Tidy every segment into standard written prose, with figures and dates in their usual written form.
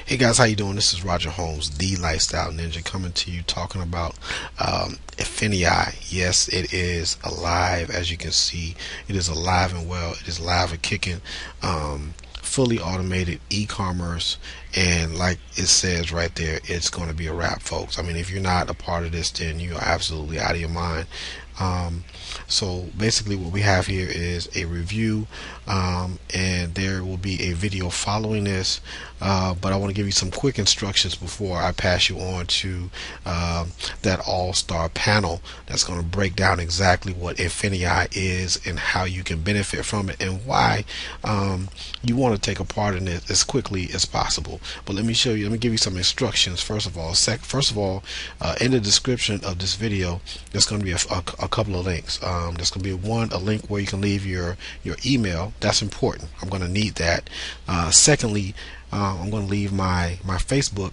Hey guys, how you doing? This is Roger Holmes, the Lifestyle Ninja, coming to you talking about INFINii. Yes, it is alive. As you can see, it is alive and well. It is live and kicking. Fully automated e-commerce, and like it says right there, it's going to be a wrap, folks. I mean, if you're not a part of this, then you are absolutely out of your mind. So basically what we have here is a review, and there will be a video following this, but I want to give you some quick instructions before I pass you on to that all-star panel that's going to break down exactly what INFINii is and how you can benefit from it, and why you want to take a part in it as quickly as possible. But let me show you, let me give you some instructions first of all. In the description of this video, there's going to be a couple of links. There's going to be a link where you can leave your email. That's important. I'm going to need that. Secondly, I'm going to leave my Facebook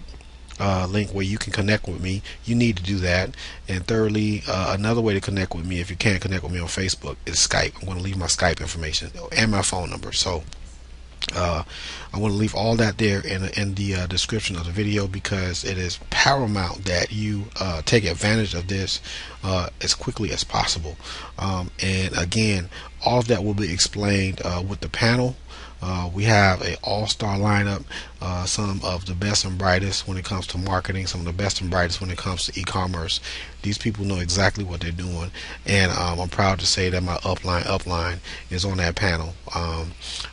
link where you can connect with me. You need to do that. And thirdly, another way to connect with me, if you can't connect with me on Facebook, is Skype. I'm going to leave my Skype information and my phone number. So I want to leave all that there in the description of the video, because it is paramount that you take advantage of this as quickly as possible. And again, all of that will be explained with the panel. We have an all-star lineup, some of the best and brightest when it comes to marketing, some of the best and brightest when it comes to e-commerce. These people know exactly what they're doing, and I'm proud to say that my upline is on that panel.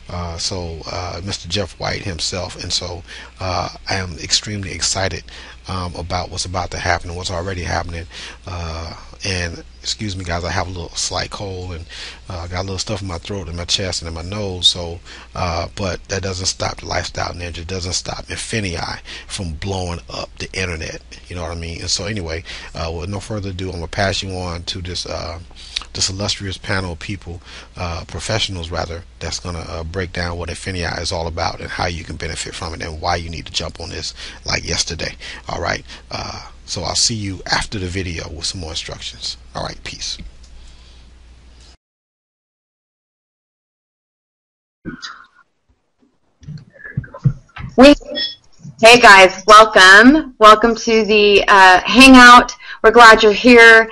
Mr. Jeff White himself, and so I am extremely excited about what's about to happen and what's already happening. And excuse me guys, I have a little slight cold, and got a little stuff in my throat and my chest and in my nose, so but that doesn't stop the Lifestyle Ninja. It doesn't stop INFINii from blowing up the internet, you know what I mean? And so anyway, with no further ado, I'm gonna pass you on to this illustrious panel of people, professionals rather, that's gonna break down what INFINii is all about and how you can benefit from it and why you need to jump on this like yesterday. All right, so I'll see you after the video with some more instructions. All right, peace. Hey guys, welcome to the hangout. We're glad you're here.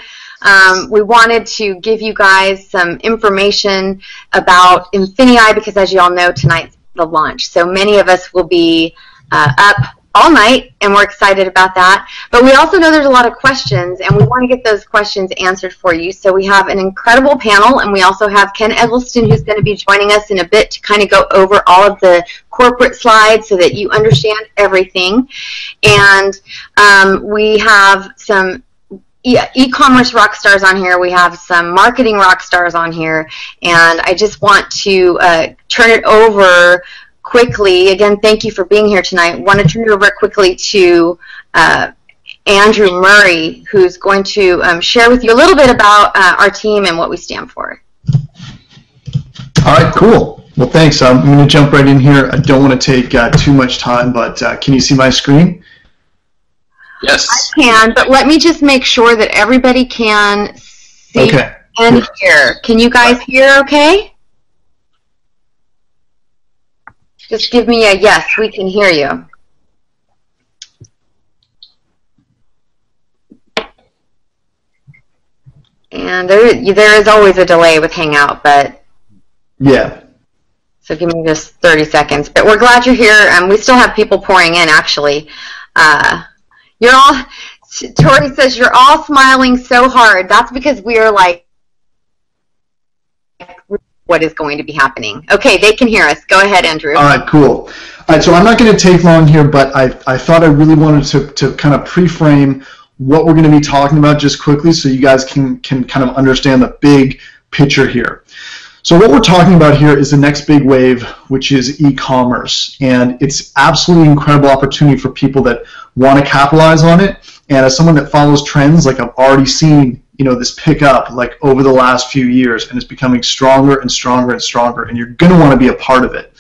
We wanted to give you guys some information about INFINii, because as you all know, tonight's the launch. So many of us will be up all night, and we're excited about that. But we also know there's a lot of questions, and we want to get those questions answered for you. So we have an incredible panel, and we also have Ken Eggleston, who's going to be joining us in a bit to kind of go over all of the corporate slides so that you understand everything. And we have some e-commerce rock stars on here. We have some marketing rock stars on here, and I just want to turn it over quickly. Again, thank you for being here tonight. I want to turn it over quickly to Andrew Murray, who's going to share with you a little bit about our team and what we stand for. All right, cool. Well, thanks. I'm going to jump right in here. I don't want to take too much time, but can you see my screen? Yes. I can, but let me just make sure that everybody can see and hear. Can you guys hear okay? Just give me a yes, we can hear you. And there is always a delay with Hangout, but yeah. So give me just 30 seconds. But we're glad you're here. We still have people pouring in, actually. You're all, Tori says, you're all smiling so hard. That's because we are like, what is going to be happening. Okay, they can hear us. Go ahead, Andrew. All right, cool. All right, so I'm not going to take long here, but I thought I really wanted to kind of pre-frame what we're going to be talking about just quickly so you guys can kind of understand the big picture here. So what we're talking about here is the next big wave, which is e-commerce, and it's absolutely incredible opportunity for people that want to capitalize on it. And as someone that follows trends, like I've already seen, you know, this pick up like over the last few years, and it's becoming stronger and stronger and stronger, and you're going to want to be a part of it.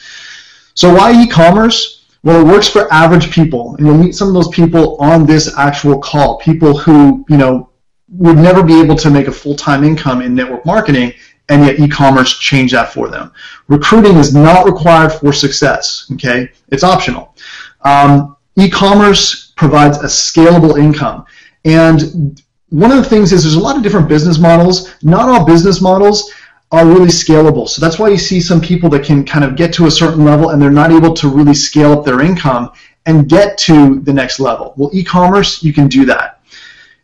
So why e-commerce? Well, it works for average people, and you'll meet some of those people on this actual call, people who, you know, would never be able to make a full-time income in network marketing, and yet e-commerce changed that for them. Recruiting is not required for success, okay? It's optional. e-commerce provides a scalable income. And one of the things is there's a lot of different business models. Not all business models are really scalable. So that's why you see some people that can kind of get to a certain level and they're not able to really scale up their income and get to the next level. Well, e-commerce, you can do that.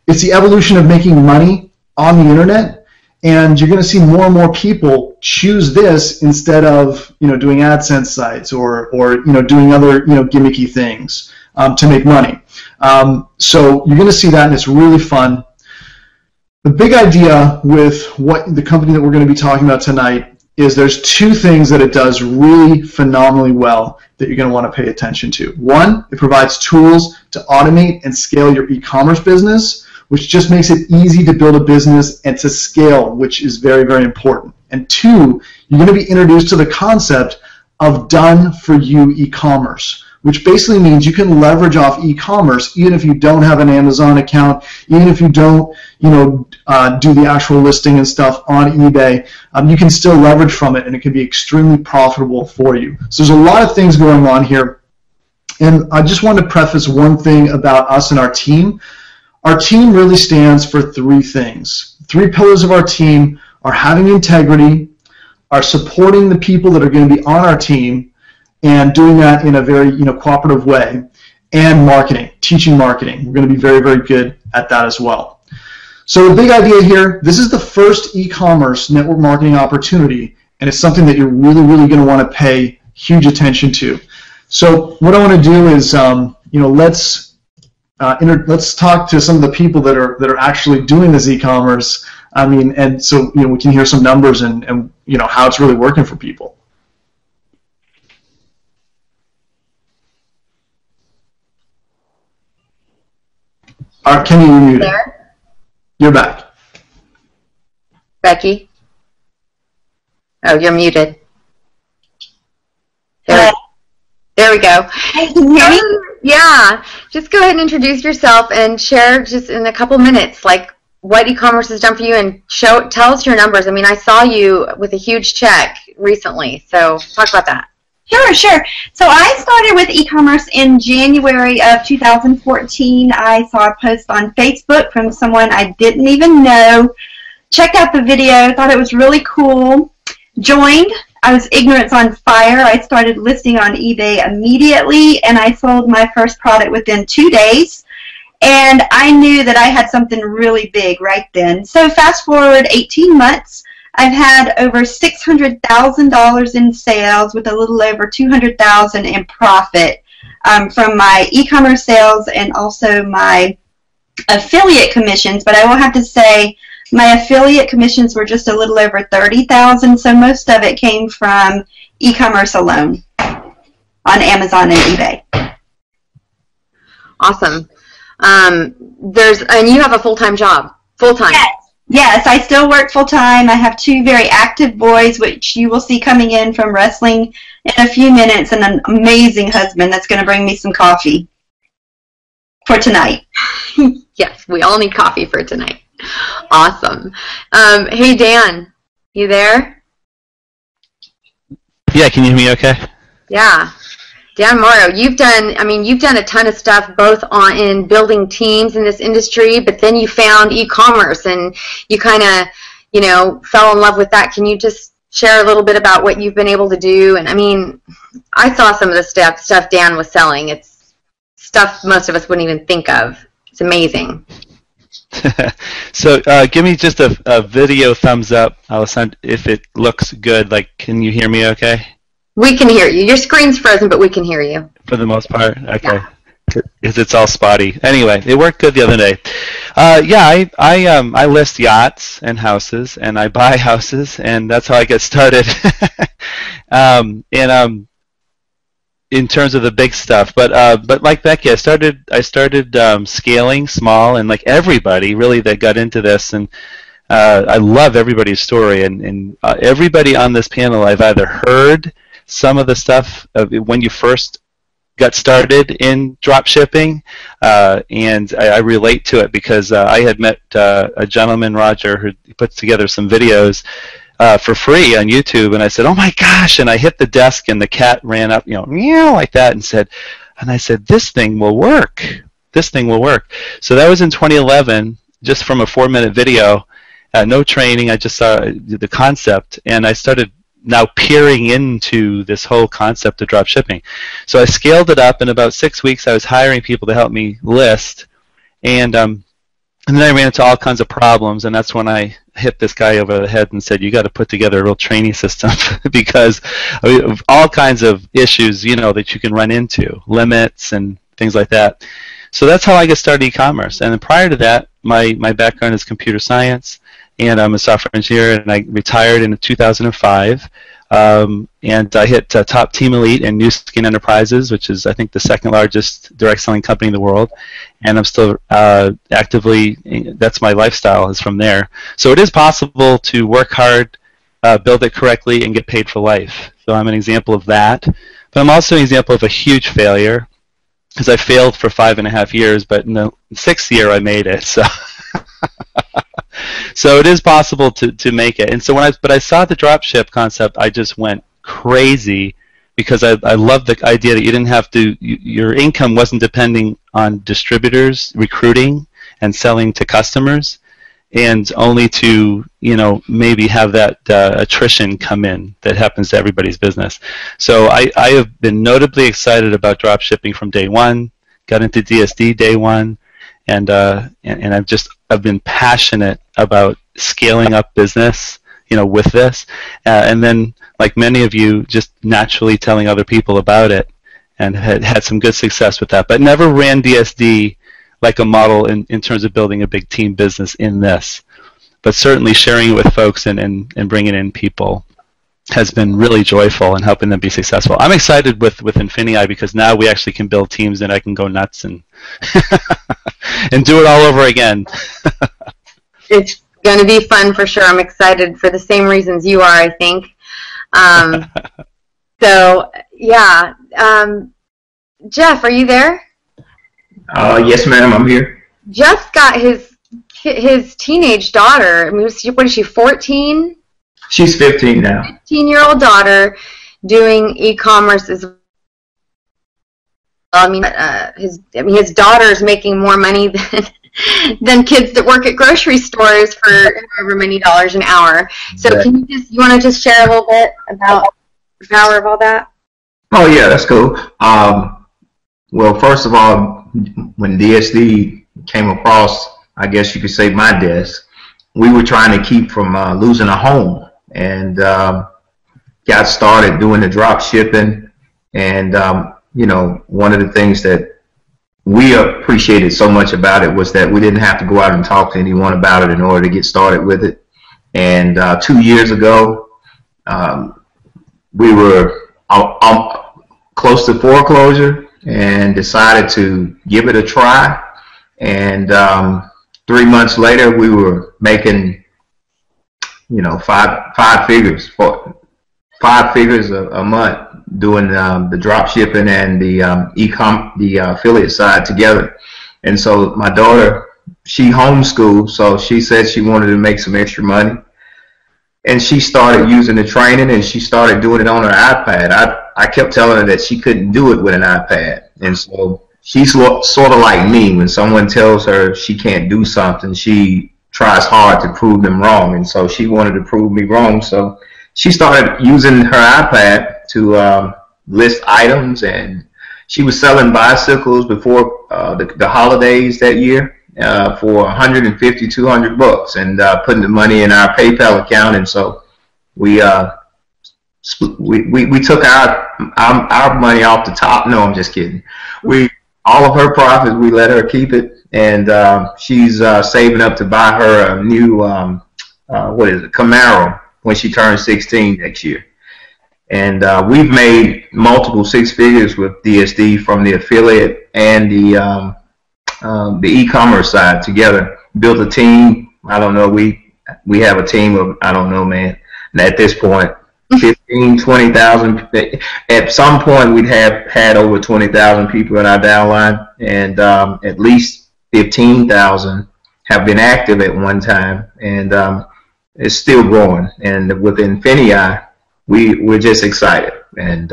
It's the evolution of making money on the internet, and you're going to see more and more people choose this instead of doing AdSense sites or doing other gimmicky things to make money. So you're going to see that, and it's really fun. The big idea with what the company that we're going to be talking about tonight is there's two things that it does really phenomenally well that you're going to want to pay attention to. One, it provides tools to automate and scale your e-commerce business, which just makes it easy to build a business and to scale, which is very, very important. And two, you're going to be introduced to the concept of done-for-you e-commerce, which basically means you can leverage off e-commerce even if you don't have an Amazon account, even if you don't do the actual listing and stuff on eBay. You can still leverage from it, and it can be extremely profitable for you. So there's a lot of things going on here. And I just wanted to preface one thing about us and our team. Our team really stands for three things. Three pillars of our team are having integrity, are supporting the people that are going to be on our team, and doing that in a very cooperative way, and marketing, teaching marketing. We're going to be very, very good at that as well. So the big idea here, this is the first e-commerce network marketing opportunity, and it's something that you're really, really going to want to pay huge attention to. So what I want to do is, let's talk to some of the people that are actually doing this e-commerce. And so we can hear some numbers and how it's really working for people. Kenny, you're muted. There? You're back. Becky? Oh, you're muted. There we go. Hey, can you hear me? Yeah. Just go ahead and introduce yourself and share just in a couple minutes like what e-commerce has done for you, and tell us your numbers. I mean, I saw you with a huge check recently, so talk about that. Sure. So I started with e-commerce in January of 2014. I saw a post on Facebook from someone I didn't even know. Checked out the video, thought it was really cool. Joined. I was ignorance on fire. I started listing on eBay immediately, and I sold my first product within 2 days. And I knew that I had something really big right then. So fast forward 18 months. I've had over $600,000 in sales with a little over $200,000 in profit from my e-commerce sales and also my affiliate commissions. But I will have to say my affiliate commissions were just a little over $30,000, so most of it came from e-commerce alone on Amazon and eBay. Awesome. And you have a full-time job. Full-time. Yes, I still work full-time. I have 2 very active boys, which you will see coming in from wrestling in a few minutes, and an amazing husband that's going to bring me some coffee for tonight. Yes, we all need coffee for tonight. Awesome. Hey, Dan, you there? Yeah, can you hear me okay? Yeah. Dan Morrow, you've done a ton of stuff both in building teams in this industry, but then you found e-commerce and you kind of, fell in love with that. Can you just share a little bit about what you've been able to do? And I mean, I saw some of the stuff Dan was selling. It's stuff most of us wouldn't even think of. It's amazing. So give me just a video thumbs up. I'll send if it looks good. Like, can you hear me okay? We can hear you. Your screen's frozen, but we can hear you. For the most part? Okay. Because it's all spotty. Anyway, it worked good the other day. I list yachts and houses, and I buy houses, and that's how I get started. In terms of the big stuff, but like Becky, I started scaling small, and like everybody really that got into this, and I love everybody's story, and everybody on this panel I've either heard some of the stuff when you first got started in drop shipping, and I relate to it because I had met a gentleman, Roger, who puts together some videos for free on YouTube, and I said, "Oh my gosh!" And I hit the desk, and the cat ran up, meow like that, and said, And I said, this thing will work. This thing will work. So that was in 2011, just from a 4-minute video. No training. I just saw the concept, and I started now peering into this whole concept of drop shipping. So I scaled it up. In about 6 weeks, I was hiring people to help me list, and then I ran into all kinds of problems, and that's when I hit this guy over the head and said, you got to put together a real training system because of all kinds of issues, you know, that you can run into, limits and things like that. So that's how I got started e-commerce. And then prior to that, my background is computer science, and I'm a software engineer, and I retired in 2005. And I hit Top Team Elite in New Skin Enterprises, which is, I think, the second largest direct selling company in the world. And I'm still actively, that's my lifestyle, is from there. So it is possible to work hard, build it correctly, and get paid for life. So I'm an example of that. But I'm also an example of a huge failure, because I failed for 5.5 years, but in the 6th year I made it. So so it is possible to make it. And so when I saw the dropship concept, I just went crazy, because I love the idea that you didn't have to, your income wasn't depending on distributors recruiting and selling to customers, and only to, you know, maybe have that attrition come in that happens to everybody's business. So I have been notably excited about drop shipping from day one, got into DSD day one, and I've been passionate about scaling up business, you know, with this, and then, like many of you, just naturally telling other people about it, and had some good success with that, but never ran DSD like a model in terms of building a big team business in this. But certainly sharing it with folks and bringing in people has been really joyful and helping them be successful. I'm excited with INFINii, because now we actually can build teams and I can go nuts and and do it all over again. It's going to be fun for sure. I'm excited for the same reasons you are, I think. So, yeah. Jeff, are you there? Yes, ma'am, I'm here. Jeff got his teenage daughter. I mean, what is she, 14? She's 15 now. 15-year-old daughter doing e-commerce as well. I mean, his daughter's making more money than kids that work at grocery stores for however many dollars an hour. So Right. can you want to just share a little bit about the power of all that? Oh, yeah, that's cool. Well, first of all, when DSD came across, I guess you could say, my desk, we were trying to keep from losing a home, and got started doing the drop shipping. And you know, one of the things that we appreciated so much about it was that we didn't have to go out and talk to anyone about it in order to get started with it. And 2 years ago, we were close to foreclosure and decided to give it a try. And 3 months later, we were making, you know, five figures a month, doing the drop shipping and the affiliate side together. And so my daughter, she homeschooled, so she said she wanted to make some extra money, and she started using the training, and she started doing it on her iPad. I kept telling her that she couldn't do it with an iPad, and so she's sort of like me. When someone tells her she can't do something, she tries hard to prove them wrong, and so she wanted to prove me wrong. So she started using her iPad to list items, and she was selling bicycles before the holidays that year for $150, $200, and putting the money in our PayPal account. And so we took our money off the top. No, I'm just kidding. All of her profits, we let her keep it, and she's saving up to buy her a new Camaro when she turns 16 next year. And we've made multiple six figures with DSD from the affiliate and the e-commerce side together. Built a team. I don't know. We have a team of, I don't know, man. And at this point, 15, 20,000. At some point, we'd have had over 20,000 people in our downline, and at least 15,000 have been active at one time, and it's still growing. And with INFINii, we're just excited, and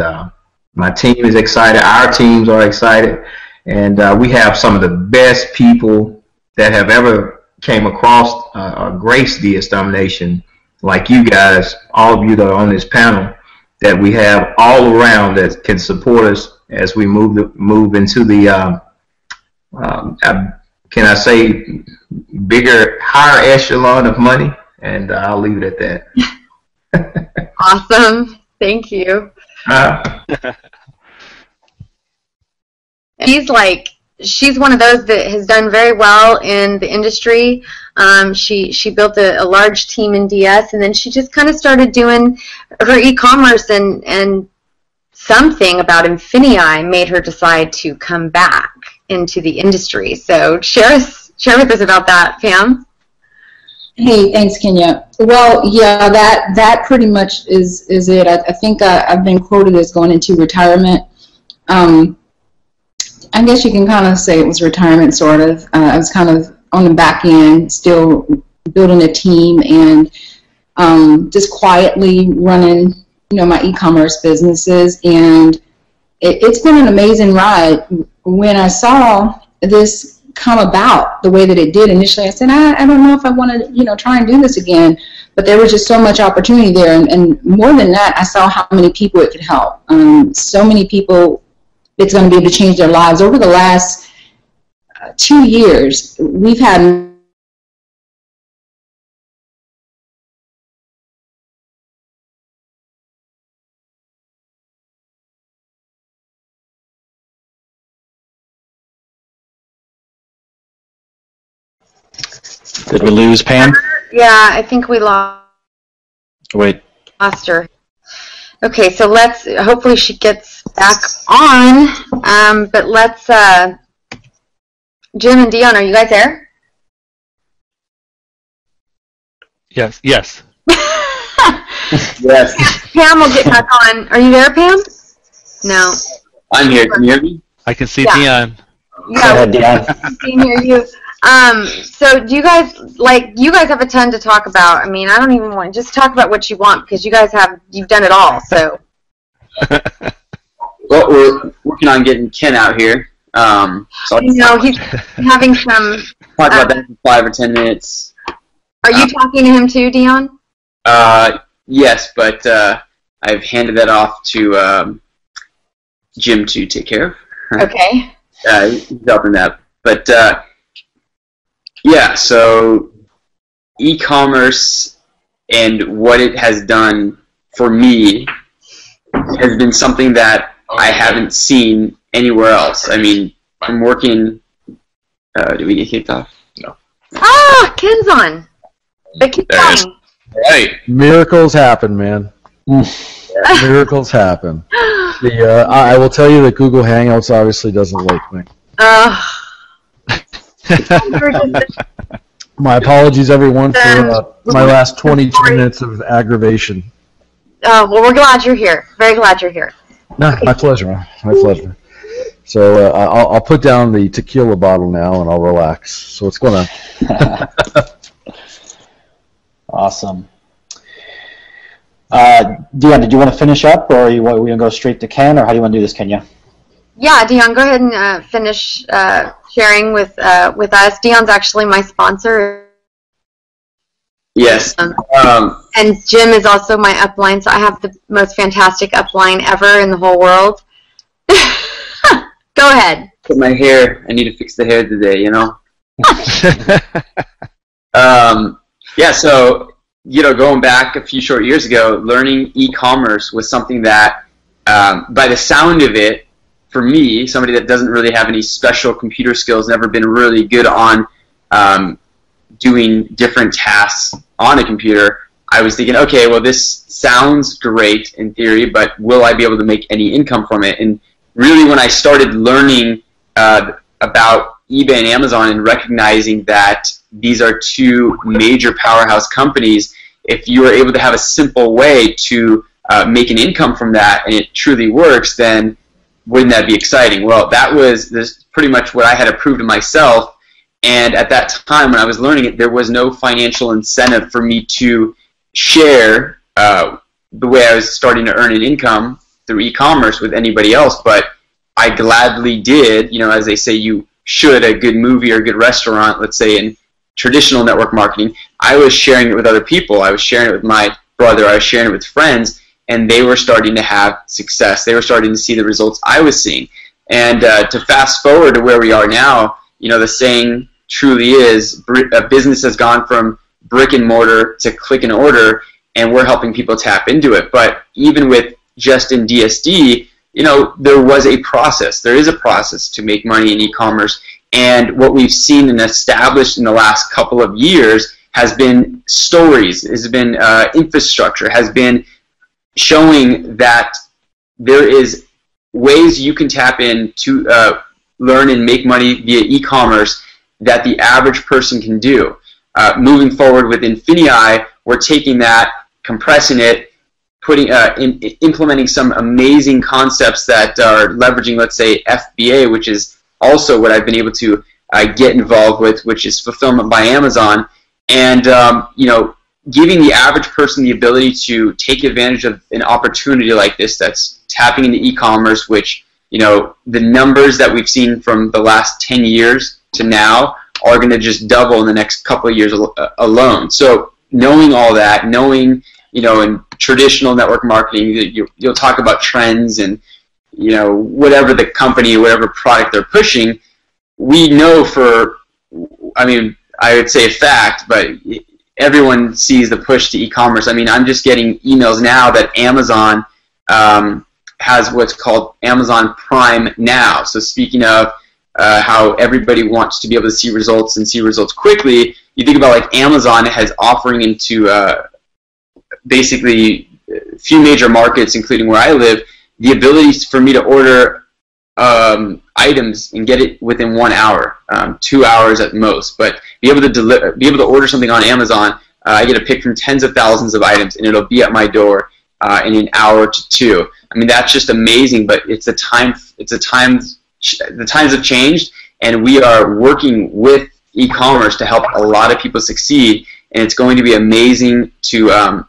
My team is excited. Our teams are excited. And we have some of the best people that have ever came across or graced the extermination, like you guys, all of you that are on this panel, that we have all around that can support us as we move into the, can I say, bigger, higher echelon of money? And I'll leave it at that. Awesome. Thank you. She's one of those that has done very well in the industry. She built a large team in DS, and then she just kind of started doing her e-commerce, and something about INFINii made her decide to come back into the industry. So share with us about that, Pam. Hey, thanks, Kenya. Well, yeah, that pretty much is it. I think I've been quoted as going into retirement. I guess you can kind of say it was retirement, sort of. I was kind of on the back end, still building a team and just quietly running, my e-commerce businesses. And it's been an amazing ride. When I saw this come about the way that it did initially, I said, I don't know if I want to, try and do this again. But there was just so much opportunity there. And more than that, I saw how many people it could help. So many people it's going to be able to change their lives. Over the last 2 years, we've had Did we lose Pam? Yeah, I think we lost her. Okay, so hopefully she gets back on, but let's, Jim and Dion, are you guys there? Yes. Yes. Pam will get back on. Are you there, Pam? No. I'm here. Can you hear me? I can see Dion. Yeah. Go ahead, Dion. I can hear you. So do you guys have a ton to talk about. I mean, I don't even want, just talk about what you want, because you've done it all, so. Well, we're working on getting Ken out here. So he's having some. Talk about that for 5 or 10 minutes. Are you talking to him too, Dion? Yes, but I've handed that off to Jim to take care of. Okay. He's helping that, but yeah. So e-commerce and what it has done for me has been something that I haven't seen anywhere else. I mean, I'm working. Did we get kicked off? No. Ah, Ken's on. But keep going. Right. Miracles happen, man. Miracles happen. I will tell you that Google Hangouts obviously doesn't like me. My apologies, everyone, for my last 22 minutes of aggravation. Well, we're glad you're here. Very glad you're here. No, okay. My pleasure, man. My pleasure. So I'll put down the tequila bottle now, and I'll relax. So what's going on? Awesome. Dion, did you want to finish up, or are we going to go straight to Ken, or how do you want to do this, Kenya? Yeah, Dion, go ahead and finish sharing with us. Dion's actually my sponsor. Yes. And Jim is also my upline, so I have the most fantastic upline ever in the whole world. Go ahead. Put my hair. I need to fix the hair today, Yeah, so, going back a few short years ago, learning e-commerce was something that, by the sound of it, for me, somebody that doesn't really have any special computer skills, never been really good on doing different tasks on a computer, I was thinking, okay, well, this sounds great in theory, but will I be able to make any income from it? And really, when I started learning about eBay and Amazon and recognizing that these are two major powerhouse companies, if you are able to have a simple way to make an income from that, and it truly works, then wouldn't that be exciting? Well, that was pretty much what I had approved of myself. And at that time, when I was learning it, there was no financial incentive for me to share the way I was starting to earn an income through e-commerce with anybody else, but I gladly did. You know, as they say, you should a good movie or a good restaurant, let's say in traditional network marketing. I was sharing it with other people. I was sharing it with my brother. I was sharing it with friends, and they were starting to have success. They were starting to see the results I was seeing. And to fast forward to where we are now, you know, the saying truly is, a business has gone from brick and mortar to click and order, and we're helping people tap into it. But even with just in DSD, you know, there was a process. There is a process to make money in e-commerce, and what we've seen and established in the last couple of years has been stories, has been infrastructure, has been showing that there is ways you can tap in to learn and make money via e-commerce that the average person can do. Moving forward with INFINii, we're taking that, compressing it, implementing some amazing concepts that are leveraging, let's say, FBA, which is also what I've been able to get involved with, which is fulfillment by Amazon, and you know, giving the average person the ability to take advantage of an opportunity like this that's tapping into e-commerce, which, you know, the numbers that we've seen from the last 10 years to now are going to just double in the next couple of years alone. So knowing all that, knowing, you know, in traditional network marketing, you'll talk about trends and, you know, whatever the company, whatever product they're pushing, we know for, I mean, I would say a fact, but everyone sees the push to e-commerce. I mean, I'm just getting emails now that Amazon has what's called Amazon Prime Now. So speaking of how everybody wants to be able to see results and see results quickly, you think about like Amazon has offering into basically a few major markets, including where I live, the ability for me to order items and get it within 1 hour, 2 hours at most. But be able to order something on Amazon, I get a pick from tens of thousands of items, and it'll be at my door in an hour to two. I mean, that's just amazing. But the times have changed, and we are working with e-commerce to help a lot of people succeed. And it's going to be amazing to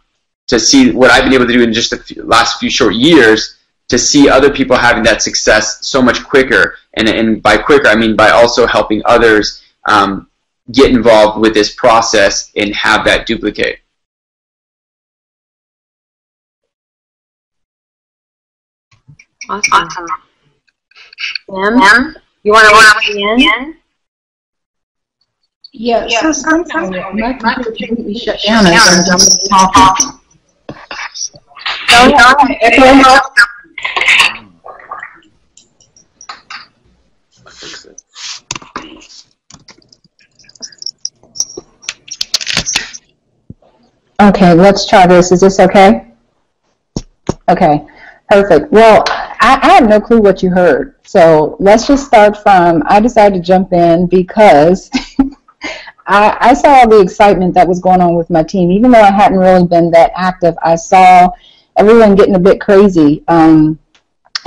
see what I've been able to do in just the last few short years, to see other people having that success so much quicker. And by quicker, I mean by also helping others get involved with this process and have that duplicate. Awesome. Tim, you want to weigh in? Yeah, so sometimes my computer completely shut down as I'm talking. Okay, let's try this. Is this okay? Okay, perfect. Well, I have no clue what you heard. So let's just start from, I decided to jump in because I saw the excitement that was going on with my team. Even though I hadn't really been that active, I saw everyone getting a bit crazy.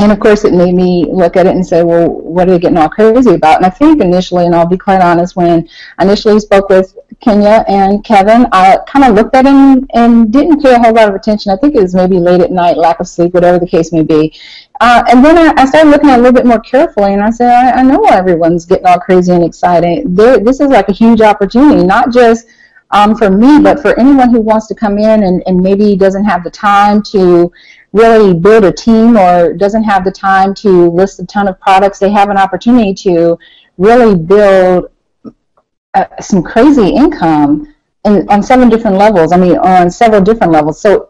And of course, it made me look at it and say, well, what are they getting all crazy about? And I think initially, and I'll be quite honest, when I initially spoke with Kenya and Kevin, I kind of looked at him and didn't pay a whole lot of attention. I think it was maybe late at night, lack of sleep, whatever the case may be. And then I started looking at it a little bit more carefully, and I said, I know why everyone's getting all crazy and excited. This is like a huge opportunity, not just for me, but for anyone who wants to come in and maybe doesn't have the time to really build a team or doesn't have the time to list a ton of products. They have an opportunity to really build some crazy income on several different levels. So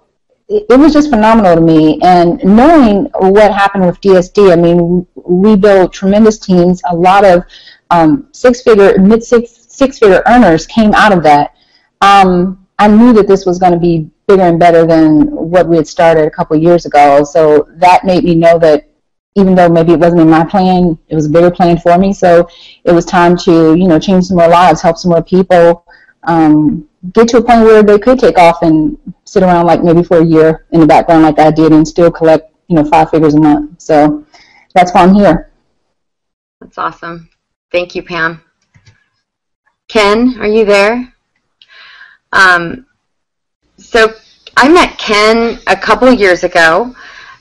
it was just phenomenal to me. And knowing what happened with DSD, I mean, we built tremendous teams. A lot of mid-six-figure earners came out of that. I knew that this was going to be bigger and better than what we had started a couple of years ago. So that made me know that even though maybe it wasn't in my plan, it was a bigger plan for me. So it was time to, change some more lives, help some more people, get to a point where they could take off and sit around like maybe for a year in the background like I did and still collect, 5 figures a month. So that's why I'm here. That's awesome. Thank you, Pam. Ken, are you there? So I met Ken a couple years ago.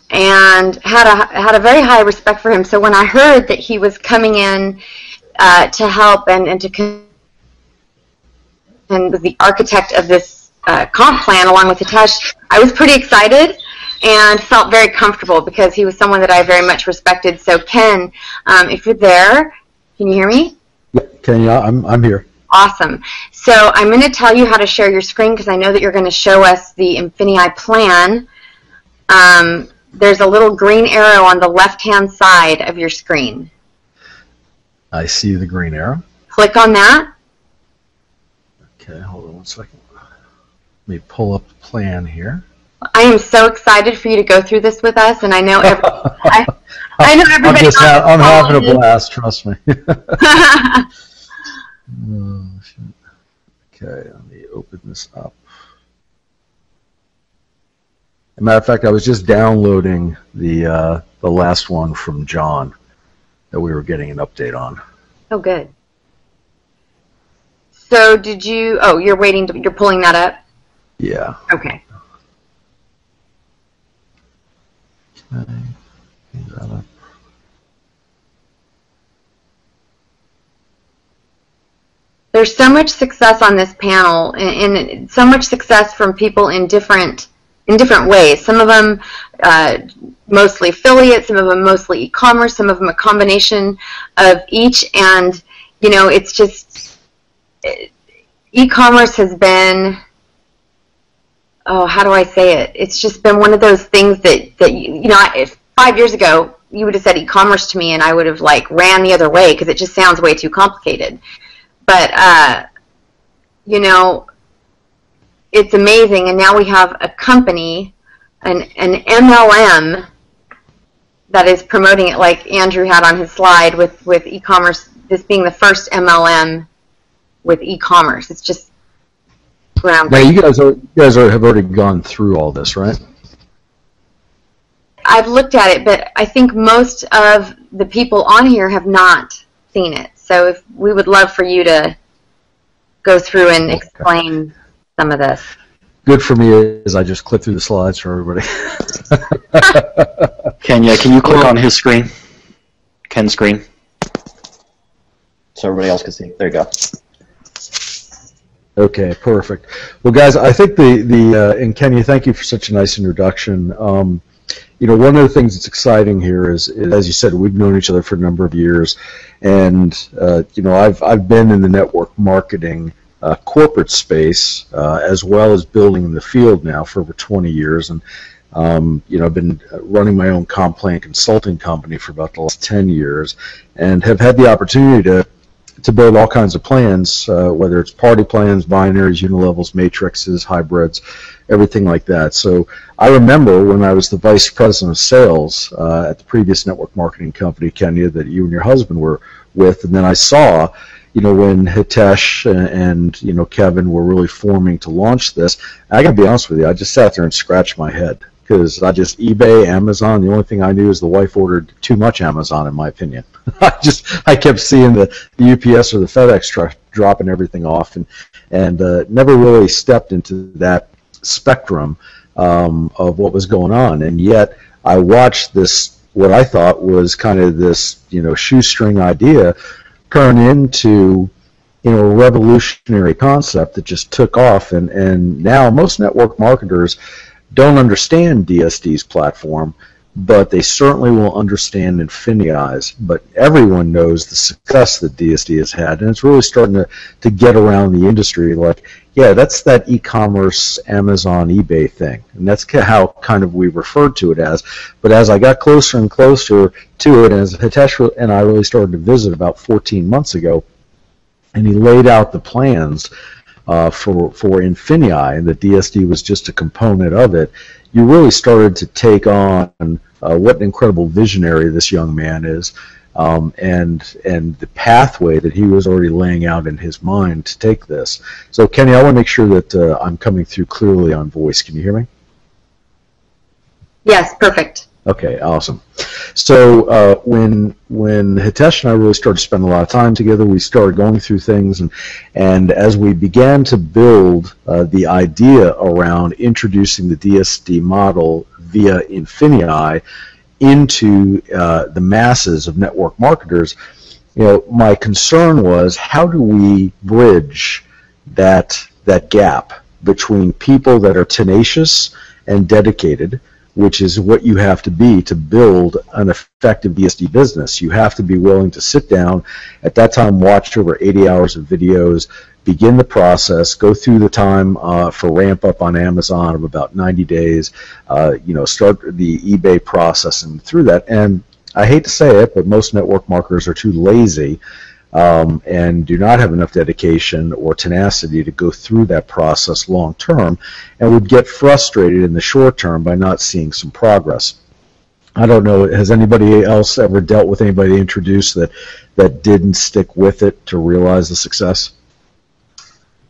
and had a very high respect for him. So when I heard that he was coming in to help and was the architect of this comp plan along with Hitesh, I was pretty excited and felt very comfortable because he was someone that I very much respected. So Ken, if you're there, can you hear me? Yeah, Ken, I'm here. Awesome. So I'm going to tell you how to share your screen because I know that you're going to show us the INFINii plan. There's a little green arrow on the left-hand side of your screen. I see the green arrow. Click on that. Okay, hold on one second. Let me pull up the plan here. I am so excited for you to go through this with us, and I know I know everybody. I'm having a blast. Trust me. Oh, shit. Okay, let me open this up. As a matter of fact, I was just downloading the last one from John that we were getting an update on. Oh, good. So did you? Oh, you're waiting. You're pulling that up. Yeah. Okay. Okay. That up. There's so much success on this panel, and so much success from people in different ways. Some of them mostly affiliate, some of them mostly e-commerce, some of them a combination of each. And you know, it's just e-commerce has been, oh, how do I say it? It's just been one of those things that you know, if 5 years ago you would have said e-commerce to me, and I would have like ran the other way because it just sounds way too complicated. But, you know, it's amazing. And now we have a company, an MLM, that is promoting it like Andrew had on his slide with e-commerce, this being the first MLM with e-commerce. It's just groundbreaking. Now, you guys have already gone through all this, right? I've looked at it, but I think most of the people on here have not seen it. So if we would love for you to go through and explain some of this. Good for me is I just click through the slides for everybody. Kenya, can you click on his screen? Ken's screen? So everybody else can see. There you go. Okay, perfect. Well, guys, I think and Kenya, thank you for such a nice introduction. You know, one of the things that's exciting here is, as you said, we've known each other for a number of years, and you know, I've been in the network marketing corporate space as well as building in the field now for over 20 years, and you know, I've been running my own comp plan consulting company for about the last 10 years, and have had the opportunity to build all kinds of plans, whether it's party plans, binaries, unilevels, matrices, hybrids, everything like that. So I remember when I was the vice president of sales at the previous network marketing company, Kenya, that you and your husband were with, and then I saw, you know, when Hitesh and you know, Kevin were really forming to launch this. I got to be honest with you, I just sat there and scratched my head because I just eBay, Amazon. The only thing I knew is the wife ordered too much Amazon, in my opinion. I kept seeing the UPS or the FedEx truck dropping everything off, and never really stepped into that spectrum of what was going on. And yet I watched this, what I thought was kind of this, you know, shoestring idea turn into, you know, a revolutionary concept that just took off. And now most network marketers don't understand DSD's platform, but they certainly will understand INFINii's. But everyone knows the success that DSD has had, and it's really starting to get around the industry. Like, yeah, that's that e-commerce, Amazon, eBay thing, and that's how kind of we referred to it as. But as I got closer and closer to it, and as Hitesh and I really started to visit about 14 months ago, and he laid out the plans for INFINii, and the DSD was just a component of it, you really started to take on what an incredible visionary this young man is, and the pathway that he was already laying out in his mind to take this. So, Kenny, I want to make sure that I'm coming through clearly on voice. Can you hear me? Yes, perfect. Okay, awesome. So when Hitesh and I really started spending a lot of time together, we started going through things, and as we began to build the idea around introducing the DSD model via INFINii into the masses of network marketers, my concern was, how do we bridge that gap between people that are tenacious and dedicated, which is what you have to be to build an effective DSD business. You have to be willing to sit down, at that time watch over 80 hours of videos, begin the process, go through the time for ramp up on Amazon of about 90 days, start the eBay process and through that. And I hate to say it, but most network marketers are too lazy and do not have enough dedication or tenacity to go through that process long term, and would get frustrated in the short term by not seeing some progress. I don't know, has anybody else ever dealt with anybody they introduced that didn't stick with it to realize the success?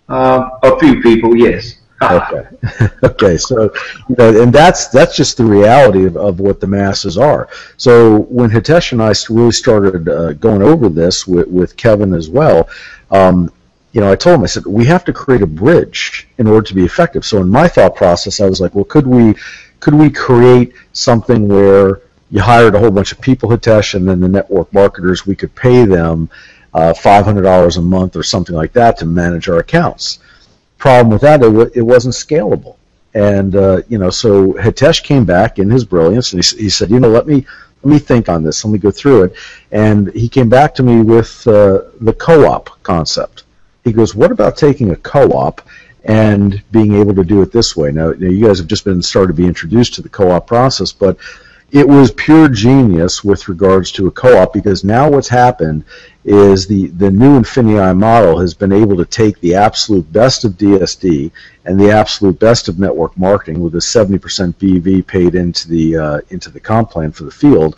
A few people, yes. Okay. Okay. So, and that's just the reality of what the masses are. So when Hitesh and I really started going over this with Kevin as well, I told him, I said, we have to create a bridge in order to be effective. So in my thought process, I was like, well, could we create something where you hired a whole bunch of people, Hitesh, and then the network marketers, we could pay them $500 a month or something like that to manage our accounts. Problem with that, it wasn't scalable. And so Hitesh came back in his brilliance, and he said, let me think on this, let me go through it. And he came back to me with the co-op concept. He goes, what about taking a co-op and being able to do it this way? Now you guys have just started to be introduced to the co-op process, but it was pure genius with regards to a co-op, because now what's happened is the new INFINii model has been able to take the absolute best of DSD and the absolute best of network marketing with a 70% BV paid into the comp plan for the field,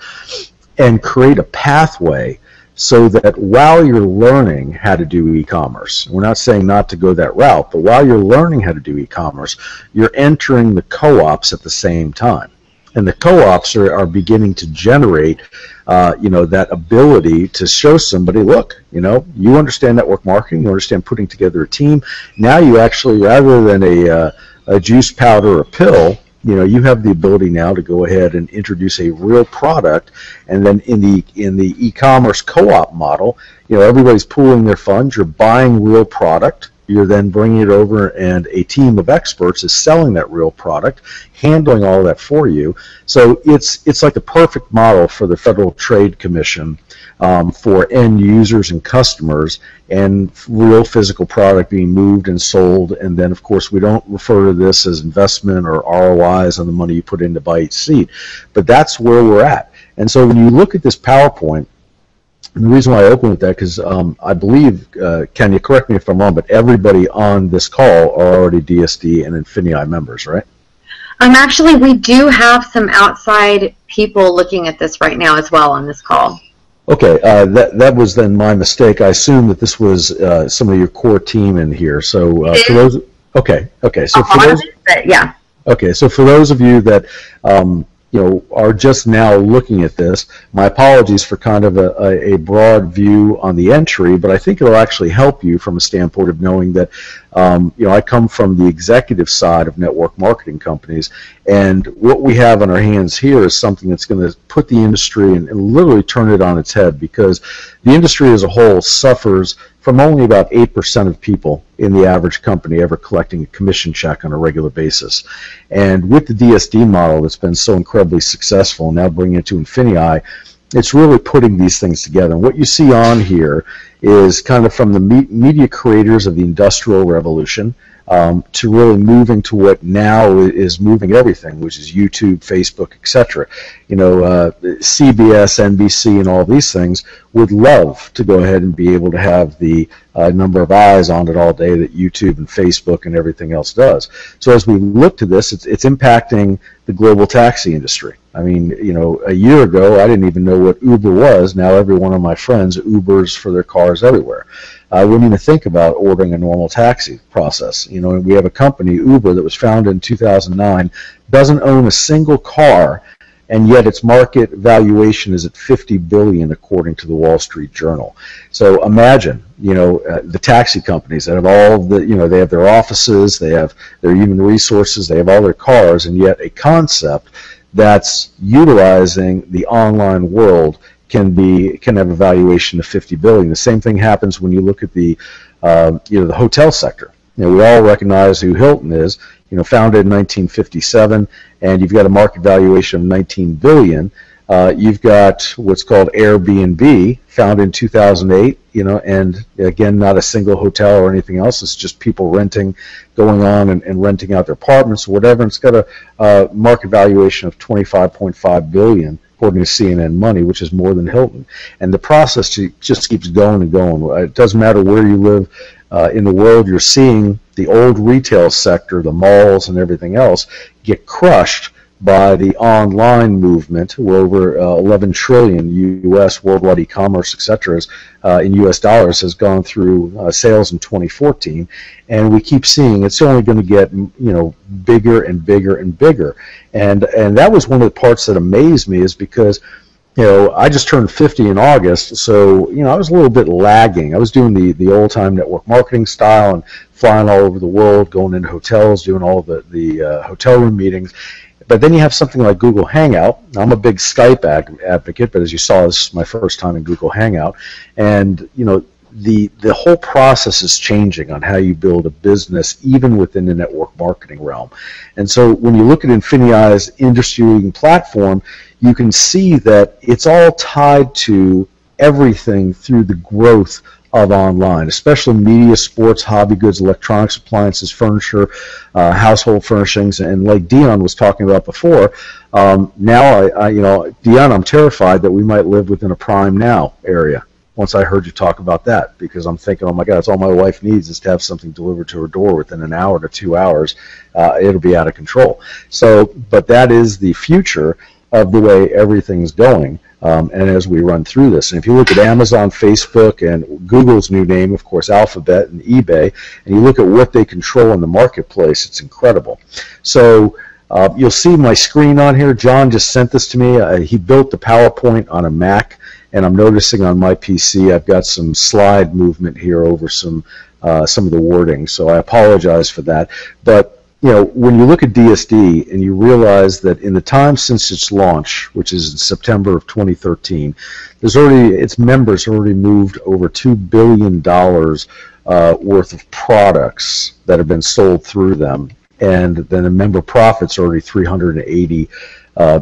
and create a pathway so that while you're learning how to do e-commerce, we're not saying not to go that route, but while you're learning how to do e-commerce, you're entering the co-ops at the same time. And the co-ops are beginning to generate, that ability to show somebody, look, you understand network marketing, you understand putting together a team. Now you actually, rather than a juice powder or a pill, you have the ability now to go ahead and introduce a real product. And then in the e-commerce co-op model, everybody's pooling their funds. You're buying real product. You're then bringing it over, and a team of experts is selling that real product, handling all of that for you. So it's like the perfect model for the Federal Trade Commission for end users and customers, and real physical product being moved and sold. And then, of course, we don't refer to this as investment or ROIs on the money you put in to buy each seat, but that's where we're at. And so when you look at this PowerPoint, and the reason why I open with that, because I believe, Kenya, correct me if I'm wrong, but everybody on this call are already DSD and INFINii members, right? Actually, we do have some outside people looking at this right now as well on this call. Okay, that was then my mistake. I assume that this was some of your core team in here. So for those, okay, so for those, yeah. Okay, so for those of you that are just now looking at this, my apologies for kind of a broad view on the entry, but I think it'll actually help you from a standpoint of knowing that, I come from the executive side of network marketing companies, and what we have on our hands here is something that's going to put the industry and literally turn it on its head, because the industry as a whole suffers from only about 8% of people in the average company ever collecting a commission check on a regular basis. And with the DSD model that's been so incredibly successful, now bringing it to INFINii, it's really putting these things together. And what you see on here is kind of from the media creators of the Industrial Revolution to really moving to what now is moving everything, which is YouTube, Facebook, etc. CBS, NBC, and all these things would love to go ahead and be able to have the number of eyes on it all day that YouTube and Facebook and everything else does. So as we look to this, it's impacting the global taxi industry. I mean, a year ago, I didn't even know what Uber was. Now every one of my friends Ubers for their cars everywhere. I wouldn't even think about ordering a normal taxi process. And we have a company, Uber, that was founded in 2009, doesn't own a single car and yet its market valuation is at $50 billion according to the Wall Street Journal. So imagine, the taxi companies that have all of the, they have their offices, they have their human resources, they have all their cars, and yet a concept that's utilizing the online world can have a valuation of $50 billion. The same thing happens when you look at the the hotel sector. We all recognize who Hilton is, founded in 1957, and you've got a market valuation of $19 billion. You've got what's called Airbnb, founded in 2008, and again, not a single hotel or anything else. It's just people going on and renting out their apartments or whatever. And it's got a market valuation of $25.5 billion, according to CNN Money, which is more than Hilton. And the process just keeps going and going. It doesn't matter where you live in the world. You're seeing the old retail sector, the malls and everything else, get crushed by the online movement, where over 11 trillion U.S. worldwide e-commerce, etc., in U.S. dollars has gone through sales in 2014, and we keep seeing it's only going to get bigger and bigger and bigger, and that was one of the parts that amazed me, is because I just turned 50 in August, so I was a little bit lagging. I was doing the old-time network marketing style and flying all over the world, going into hotels, doing all the hotel room meetings. But then you have something like Google Hangout. I'm a big Skype advocate, but as you saw, this is my first time in Google Hangout. And, the whole process is changing on how you build a business, even within the network marketing realm. And so when you look at INFINii's industry-leading platform, you can see that it's all tied to everything through the growth of online, especially media, sports, hobby goods, electronics, appliances, furniture, household furnishings, and like Dion was talking about before, now Dion, I'm terrified that we might live within a Prime Now area. Once I heard you talk about that, because I'm thinking, oh my God, it's all my wife needs is to have something delivered to her door within an hour to 2 hours. It'll be out of control. So, but that is the future of the way everything's going. And as we run through this, and if you look at Amazon, Facebook, and Google's new name, of course, Alphabet and eBay, and you look at what they control in the marketplace, it's incredible. So you'll see my screen on here. John just sent this to me. He built the PowerPoint on a Mac, and I'm noticing on my PC I've got some slide movement here over some of the wording, so I apologize for that. But when you look at DSD and you realize that in the time since its launch, which is in September of 2013, its members already moved over $2 billion worth of products that have been sold through them, and then the member profits are already 380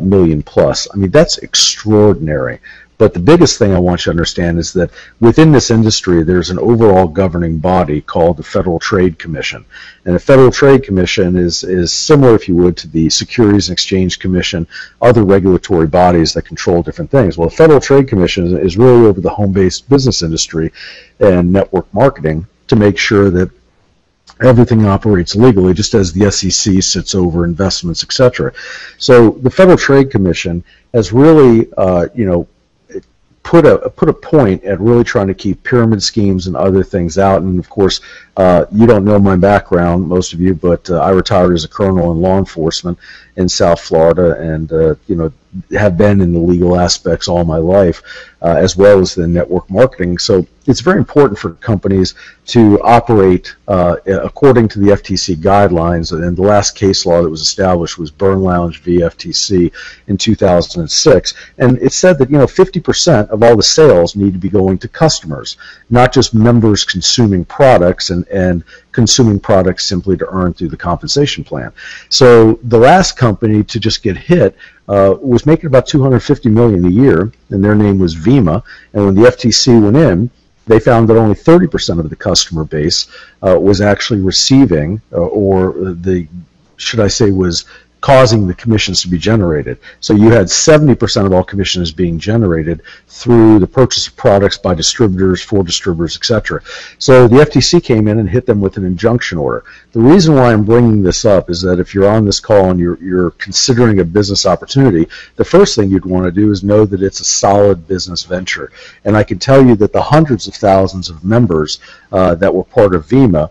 million plus. I mean, that's extraordinary. But the biggest thing I want you to understand is that within this industry, there's an overall governing body called the Federal Trade Commission. And the Federal Trade Commission is similar, if you would, to the Securities and Exchange Commission, other regulatory bodies that control different things. Well, the Federal Trade Commission is really over the home-based business industry and network marketing to make sure that everything operates legally, just as the SEC sits over investments, etc. So the Federal Trade Commission has really, put a point at really trying to keep pyramid schemes and other things out. And of course, you don't know my background, most of you, but I retired as a colonel in law enforcement in South Florida, and have been in the legal aspects all my life, as well as the network marketing. So it's very important for companies to operate according to the FTC guidelines, and the last case law that was established was Burn Lounge v. FTC in 2006, and it said that 50% of all the sales need to be going to customers, not just members consuming products and consuming products simply to earn through the compensation plan. So the last company to just get hit was making about $250 million a year, and their name was Vima. And when the FTC went in, they found that only 30% of the customer base was actually receiving, was causing the commissions to be generated. So you had 70% of all commissions being generated through the purchase of products by distributors, for distributors, etc. So the FTC came in and hit them with an injunction order. The reason why I'm bringing this up is that if you're on this call and you're considering a business opportunity, the first thing you'd want to do is know that it's a solid business venture. And I can tell you that the hundreds of thousands of members that were part of Vima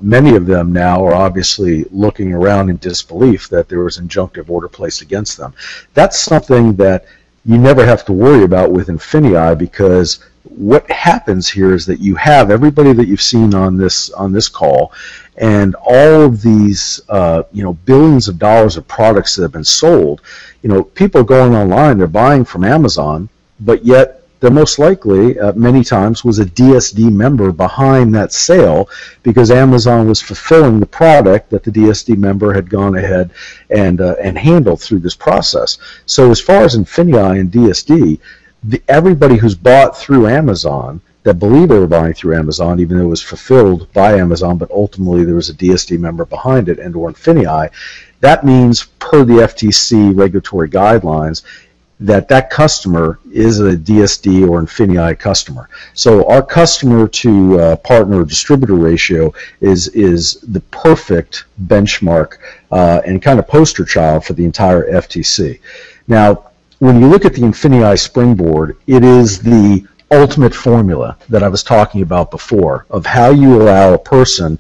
Many of them now are obviously looking around in disbelief that there was injunctive order placed against them. That's something that you never have to worry about with INFINii, because what happens here is that you have everybody that you've seen on this call, and all of these billions of dollars of products that have been sold. People are going online, they're buying from Amazon, but yet there most likely, many times, was a DSD member behind that sale, because Amazon was fulfilling the product that the DSD member had gone ahead and handled through this process. So as far as INFINii and DSD, everybody who's bought through Amazon, that believe they were buying through Amazon, even though it was fulfilled by Amazon, but ultimately there was a DSD member behind it, and or INFINii, that means, per the FTC regulatory guidelines, that customer is a DSD or INFINii customer. So our customer to partner or distributor ratio is the perfect benchmark and kind of poster child for the entire FTC. Now, when you look at the INFINii Springboard, it is the ultimate formula that I was talking about before, of how you allow a person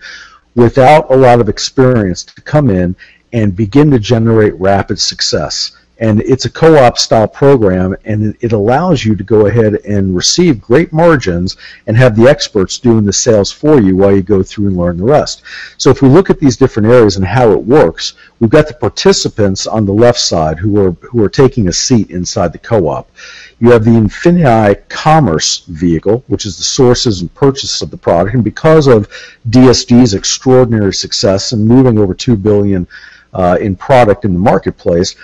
without a lot of experience to come in and begin to generate rapid success. And it's a co-op style program, and it allows you to go ahead and receive great margins and have the experts doing the sales for you while you go through and learn the rest. So if we look at these different areas and how it works, we've got the participants on the left side who are taking a seat inside the co-op. You have the INFINii commerce vehicle, which is the sources and purchases of the product, and because of DSD's extraordinary success and moving over $2 billion in product in the marketplace,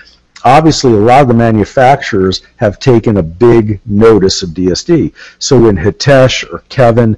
obviously, a lot of the manufacturers have taken a big notice of DSD. So when Hitesh or Kevin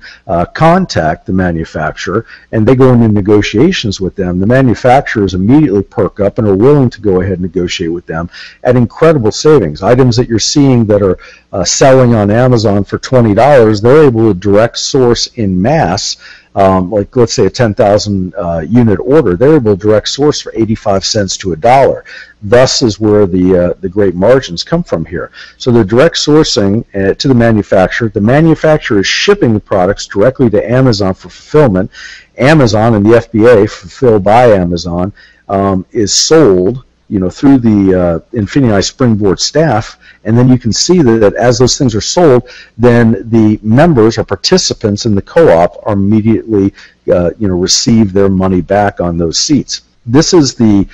contact the manufacturer and they go into negotiations with them, the manufacturers immediately perk up and are willing to go ahead and negotiate with them at incredible savings. Items that you're seeing that are selling on Amazon for $20, they're able to direct source in mass. Like, let's say a 10,000 unit order, they're able to direct source for 85 cents to $1. Thus is where the great margins come from here. So they're direct sourcing to the manufacturer. The manufacturer is shipping the products directly to Amazon for fulfillment. Amazon and the FBA, fulfilled by Amazon, is sold through the INFINii Springboard staff, and then you can see that as those things are sold, then the members or participants in the co-op are immediately, receive their money back on those seats. This is the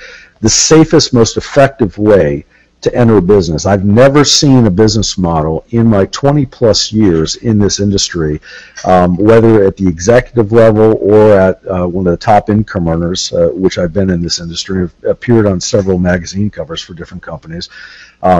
safest, most effective way to enter a business. I've never seen a business model in my 20-plus years in this industry, whether at the executive level or at one of the top income earners, which I've been in this industry. I've appeared on several magazine covers for different companies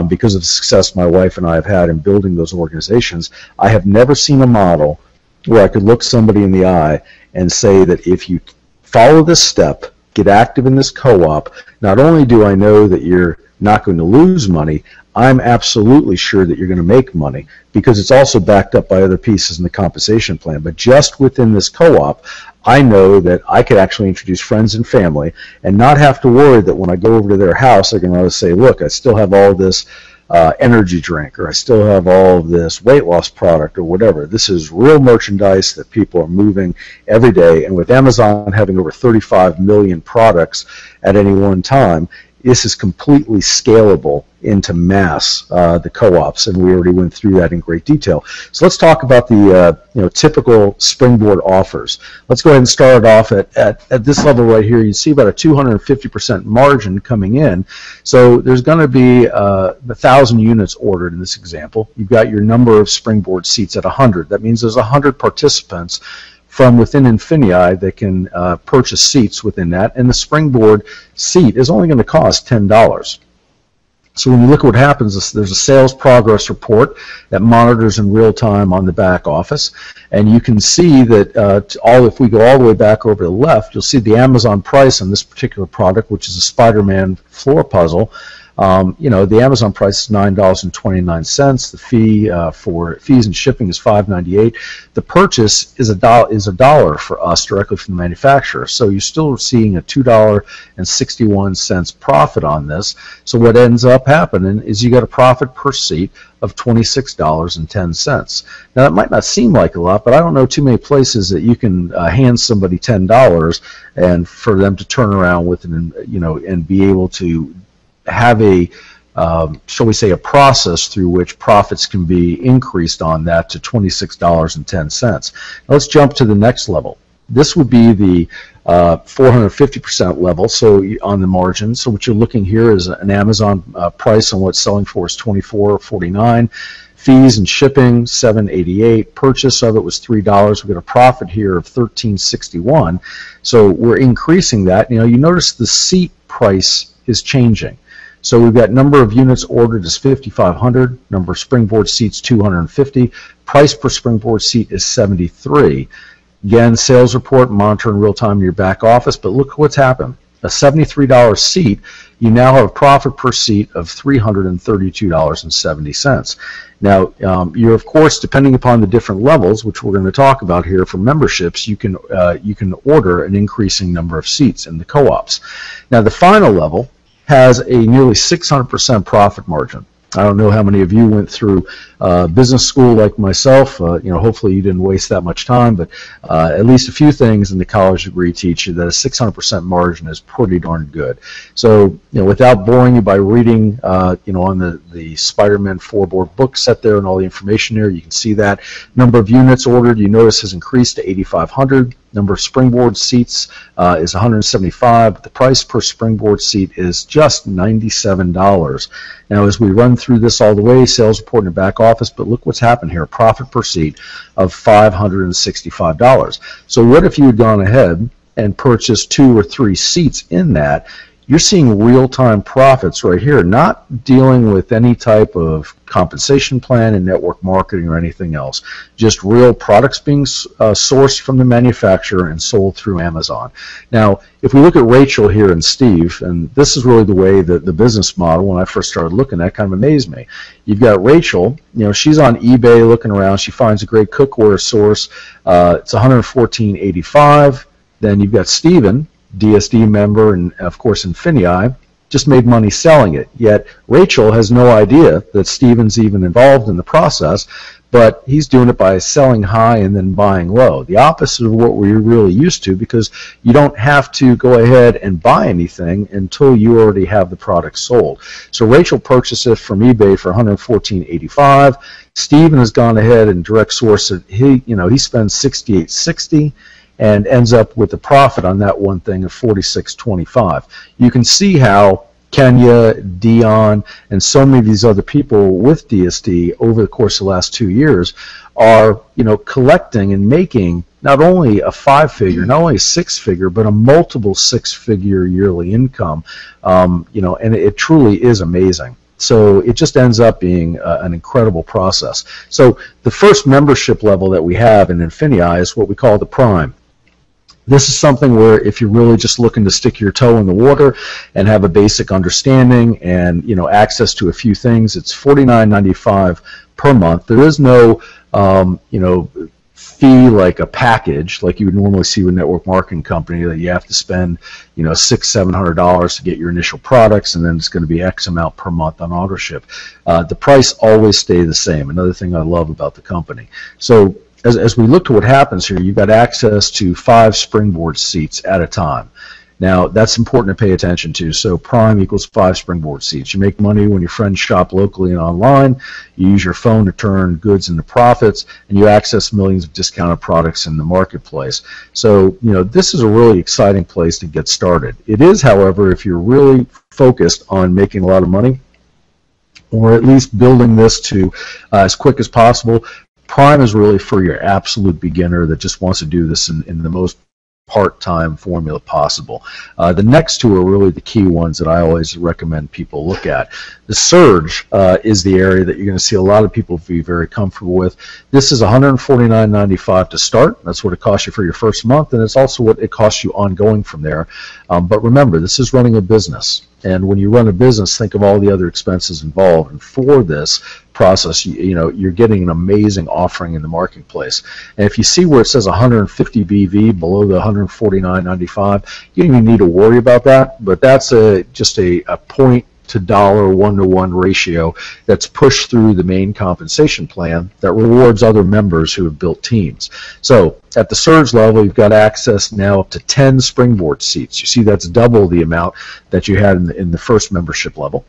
because of the success my wife and I have had in building those organizations. I have never seen a model where I could look somebody in the eye and say that if you follow this step, get active in this co-op, not only do I know that you're not going to lose money, I'm absolutely sure that you're going to make money, because it's also backed up by other pieces in the compensation plan. But just within this co-op, I know that I could actually introduce friends and family and not have to worry that when I go over to their house, they're going to say, look, I still have all this energy drink, or I still have all of this weight loss product, or whatever. This is real merchandise that people are moving every day, and with Amazon having over 35 million products at any one time, this is completely scalable into mass, the co-ops, and we already went through that in great detail. So let's talk about the typical Springboard offers. Let's go ahead and start it off at this level right here. You see about a 250% margin coming in. So there's going to be 1,000 units ordered in this example. You've got your number of Springboard seats at 100. That means there's 100 participants from within INFINii that can purchase seats within that, and the Springboard seat is only going to cost $10. So when you look at what happens, there's a sales progress report that monitors in real time on the back office, and you can see that if we go all the way back over to the left, you'll see the Amazon price on this particular product, which is a Spider-Man floor puzzle, You know, the Amazon price is $9.29. The fee for fees and shipping is $5.98. The purchase is $1 for us directly from the manufacturer. So you're still seeing a $2.61 profit on this. So what ends up happening is you get a profit per seat of $26.10. Now that might not seem like a lot, but I don't know too many places that you can hand somebody $10 and for them to turn around with an, you know, and be able to have a shall we say a process through which profits can be increased on that to $26.10. Now let's jump to the next level. This would be the 450% level, so on the margin. So what you're looking here is an Amazon price on what's selling for is $24.49. Fees and shipping $7.88. Purchase of it was $3. We get a profit here of $13.61. So we're increasing that. You know, you notice the seat price is changing. So we've got number of units ordered is 5,500. Number of springboard seats 250. Price per springboard seat is 73. Again, sales report, monitor in real time in your back office, but look what's happened. A $73 seat, you now have a profit per seat of $332.70. Now, you're of course, depending upon the different levels, which we're going to talk about here for memberships, you can order an increasing number of seats in the co-ops. Now, the final level has a nearly 600% profit margin. I don't know how many of you went through business school like myself. You know, hopefully you didn't waste that much time, but at least a few things in the college degree teach you that a 600% margin is pretty darn good. So, you know, without boring you by reading, you know, on the Spider-Man 4-board book set there and all the information there, you can see that number of units ordered, you notice, has increased to 8,500. Number of springboard seats is 175, but the price per springboard seat is just $97. Now, as we run through this all the way, sales report in the back office, but look what's happened here, profit per seat of $565. So what if you had gone ahead and purchased 2 or 3 seats in that? You're seeing real-time profits right here, not dealing with any type of compensation plan and network marketing or anything else. Just real products being sourced from the manufacturer and sold through Amazon. Now, if we look at Rachel here and Steve, and this is really the way that the business model, when I first started looking at it, kind of amazed me. You've got Rachel, you know, she's on eBay looking around. She finds a great cookware source. It's $114.85. Then you've got Steven, DSD member, and of course INFINii, just made money selling it. Yet Rachel has no idea that Steven's even involved in the process, but he's doing it by selling high and then buying low. The opposite of what we're really used to, because you don't have to go ahead and buy anything until you already have the product sold. So Rachel purchased it from eBay for $114.85. Steven has gone ahead and direct sourced it. He spends $68.60. and ends up with a profit on that one thing of $46.25. You can see how Kenya, Dion, and so many of these other people with DSD over the course of the last 2 years are, you know, collecting and making not only a 5-figure, not only a 6-figure, but a multiple 6-figure yearly income. You know, and it truly is amazing. So it just ends up being an incredible process. So the first membership level that we have in INFINii is what we call the Prime. This is something where if you're really just looking to stick your toe in the water and have a basic understanding and, you know, access to a few things, it's $49.95 per month. There is no, you know, fee like a package like you would normally see with a network marketing company that you have to spend, you know, $600-700 to get your initial products, and then it's going to be X amount per month on auto ship. The price always stays the same. Another thing I love about the company. So as we look to what happens here, you've got access to 5 springboard seats at a time. Now, that's important to pay attention to. So Prime equals 5 springboard seats. You make money when your friends shop locally and online. You use your phone to turn goods into profits, and you access millions of discounted products in the marketplace. So, you know, this is a really exciting place to get started. It is, however, if you're really focused on making a lot of money, or at least building this to as quick as possible, Prime is really for your absolute beginner that just wants to do this in the most part-time formula possible. The next two are really the key ones that I always recommend people look at. The surge is the area that you're going to see a lot of people be very comfortable with. This is $149.95 to start. That's what it costs you for your first month, and it's also what it costs you ongoing from there. But remember, this is running a business. And when you run a business, think of all the other expenses involved. And for this process, you're getting an amazing offering in the marketplace. And if you see where it says 150 BV below the $149.95, you don't even need to worry about that. But that's just a point to dollar one-to-one ratio that's pushed through the main compensation plan that rewards other members who have built teams. So at the surge level, you've got access now up to 10 springboard seats. You see that's double the amount that you had in the first membership level.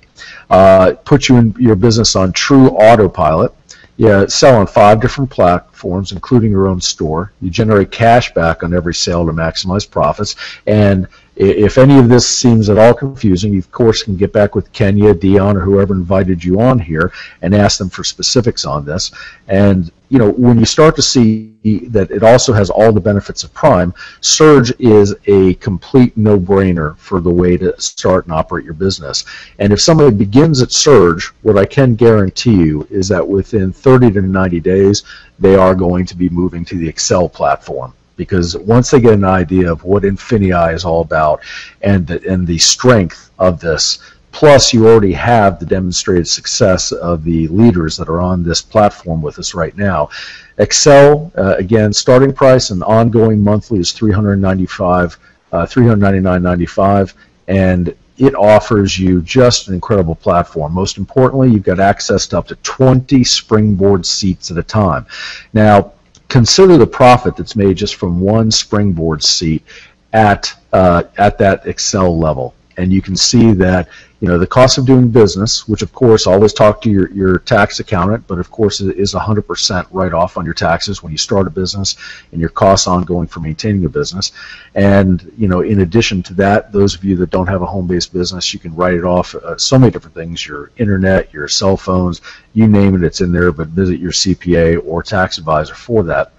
Puts you in your business on true autopilot. You sell on 5 different platforms, including your own store. You generate cash back on every sale to maximize profits. And if any of this seems at all confusing, you of course can get back with Kenya, Dion, or whoever invited you on here and ask them for specifics on this. And when you start to see that it also has all the benefits of Prime, Surge is a complete no-brainer for the way to start and operate your business. And if somebody begins at Surge, what I can guarantee you is that within 30 to 90 days, they are going to be moving to the Excel platform. Because once they get an idea of what INFINii is all about and the strength of this, plus you already have the demonstrated success of the leaders that are on this platform with us right now. Excel, again, starting price and ongoing monthly is $399.95, and it offers you just an incredible platform. Most importantly, you've got access to up to 20 springboard seats at a time. Now, consider the profit that's made just from one springboard seat at that Excel level, and you can see that the cost of doing business, which of course always talk to your tax accountant, but of course it is 100% write-off on your taxes when you start a business and your costs ongoing for maintaining a business. And in addition to that, those of you that don't have a home-based business, you can write it off so many different things: your internet, your cell phones, you name it, it's in there. But visit your CPA or tax advisor for that.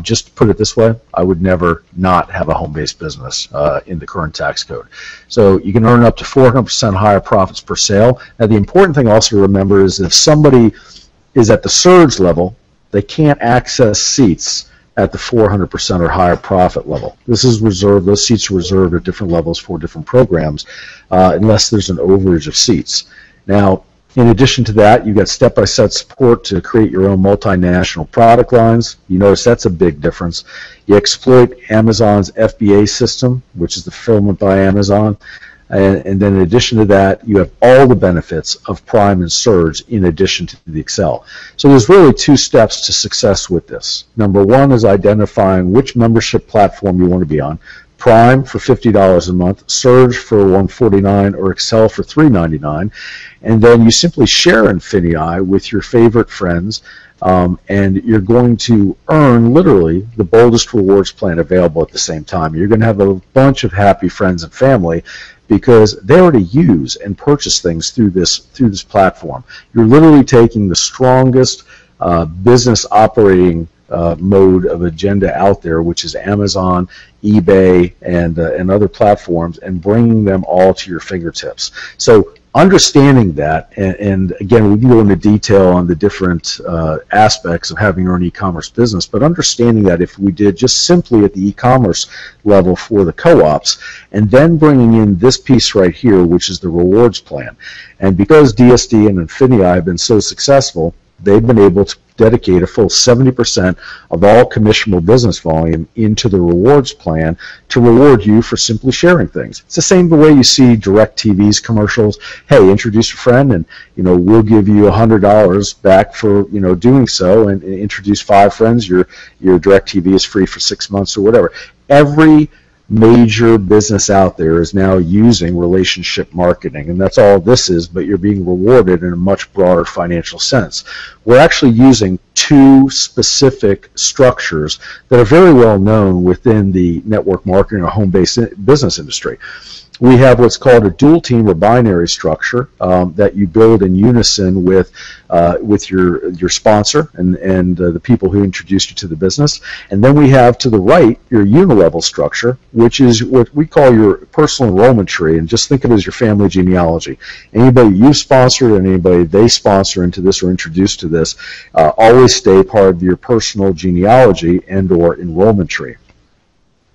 Just to put it this way, I would never not have a home-based business in the current tax code. So you can earn up to 400% higher profits per sale. Now, the important thing also to remember is that if somebody is at the surge level, they can't access seats at the 400% or higher profit level. This is reserved; those seats are reserved at different levels for different programs, unless there's an overage of seats. Now, in addition to that, you've got step-by-step support to create your own multinational product lines. You notice that's a big difference. You exploit Amazon's FBA system, which is the fulfillment by Amazon. And then in addition to that, you have all the benefits of Prime and Surge in addition to the Excel. So there's really 2 steps to success with this. Number 1 is identifying which membership platform you want to be on. Prime for $50 a month, Surge for $149, or Excel for $399, and then you simply share INFINii with your favorite friends, and you're going to earn literally the boldest rewards plan available at the same time. You're going to have a bunch of happy friends and family because they already use and purchase things through this platform. You're literally taking the strongest business operating mode of agenda out there, which is Amazon, eBay, and other platforms, and bringing them all to your fingertips. So understanding that, and again, we can go into detail on the different aspects of having your own e-commerce business, but understanding that if we did just simply at the e-commerce level for the co-ops, and then bringing in this piece right here, which is the rewards plan. And because DSD and INFINii have been so successful, they've been able to dedicate a full 70% of all commissionable business volume into the rewards plan to reward you for simply sharing things. It's the same way you see DirecTV's commercials. Hey, introduce a friend, and we'll give you $100 back for doing so, and introduce 5 friends. Your DirecTV is free for 6 months or whatever. Every major business out there is now using relationship marketing, and that's all this is, but you're being rewarded in a much broader financial sense. We're actually using two specific structures that are very well known within the network marketing or home-based business industry. We have what's called a dual team or binary structure that you build in unison with your sponsor and the people who introduced you to the business. And then we have to the right your unilevel structure, which is what we call your personal enrollment tree. And just think of it as your family genealogy. Anybody you sponsored and anybody they sponsor into this or introduced to this always stay part of your personal genealogy and or enrollment tree.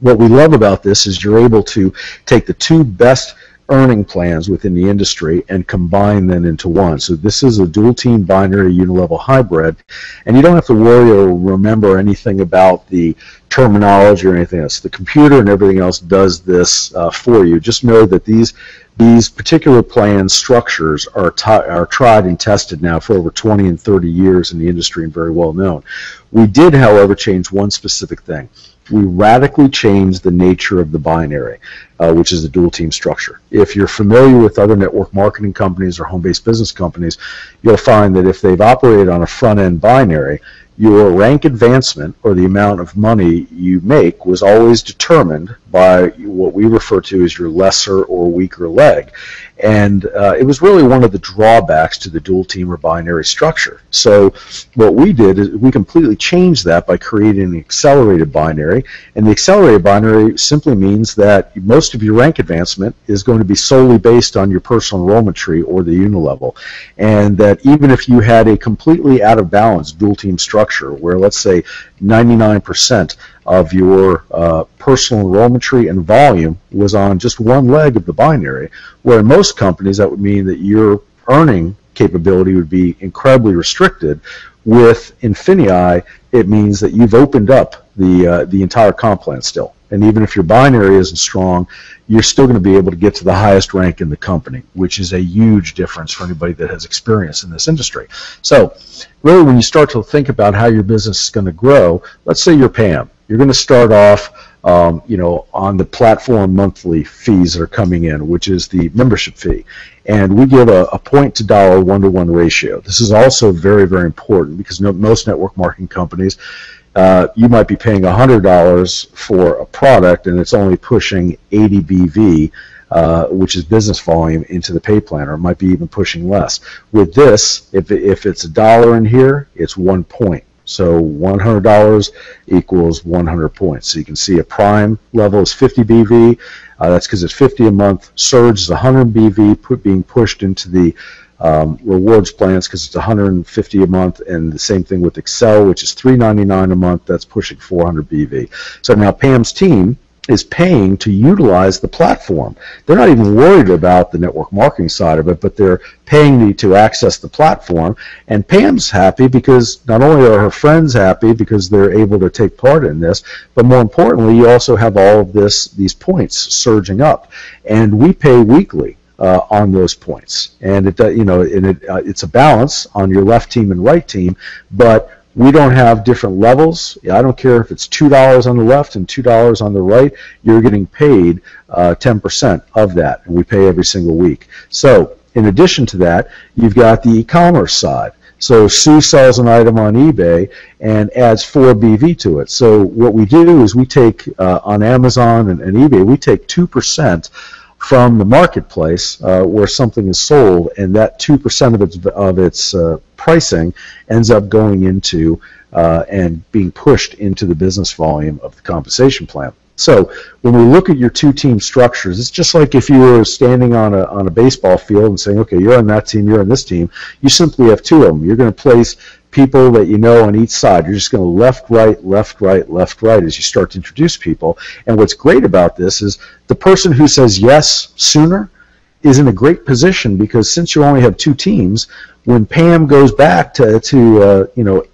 What we love about this is you're able to take the two best earning plans within the industry and combine them into one. So this is a dual team binary unilevel hybrid, and you don't have to worry or remember anything about the terminology or anything else. The computer and everything else does this for you. Just know that these particular plan structures are tried and tested now for over 20 and 30 years in the industry and very well known. We did, however, change one specific thing. We radically changed the nature of the binary, which is the dual team structure. If you're familiar with other network marketing companies or home-based business companies, you'll find that if they've operated on a front-end binary, your rank advancement or the amount of money you make was always determined by what we refer to as your lesser or weaker leg. And it was really one of the drawbacks to the dual team or binary structure. So what we did is we completely changed that by creating an accelerated binary. And the accelerated binary simply means that most of your rank advancement is going to be solely based on your personal enrollment tree or the unilevel. And that even if you had a completely out of balance dual team structure where, let's say, 99% of your personal enrollment tree and volume was on just one leg of the binary, where in most companies that would mean that your earning capability would be incredibly restricted. With INFINii, it means that you've opened up the entire comp plan still. And even if your binary isn't strong, you're still going to be able to get to the highest rank in the company, which is a huge difference for anybody that has experience in this industry. So really, when you start to think about how your business is going to grow, let's say you're Pam. You're going to start off on the platform monthly fees that are coming in, which is the membership fee. And we give a point to dollar 1-to-1 ratio. This is also very, very important because most network marketing companies, you might be paying $100 for a product and it's only pushing 80 BV, which is business volume, into the pay plan, or it might be even pushing less. With this, if it's $1 in here, it's 1 point. So $100 equals 100 points. So you can see a prime level is 50 BV. That's because it's 50 a month. Surge is 100 BV being pushed into the rewards plans because it's 150 a month, and the same thing with Excel, which is $399 a month. That's pushing 400 BV. So now Pam's team is paying to utilize the platform. They're not even worried about the network marketing side of it, but they're paying to access the platform. And Pam's happy because not only are her friends happy because they're able to take part in this, but more importantly, you also have all of these points surging up. And we pay weekly on those points. And it's a balance on your left team and right team, but we don't have different levels. I don't care if it's $2 on the left and $2 on the right. You're getting paid 10% of that, and we pay every single week. So in addition to that, you've got the e-commerce side. So Sue sells an item on eBay and adds 4 BV to it. So what we do is we take, on Amazon and eBay, we take 2% from the marketplace where something is sold, and that 2% of its pricing ends up going into and being pushed into the business volume of the compensation plan. So when we look at your two-team structures, it's just like if you were standing on a baseball field and saying, okay, you're on that team, you're on this team. You simply have two of them. You're going to place people that you know on each side. You're just going to left, right, left, right, left, right as you start to introduce people. And what's great about this is the person who says yes sooner is in a great position, because since you only have two teams, when Pam goes back to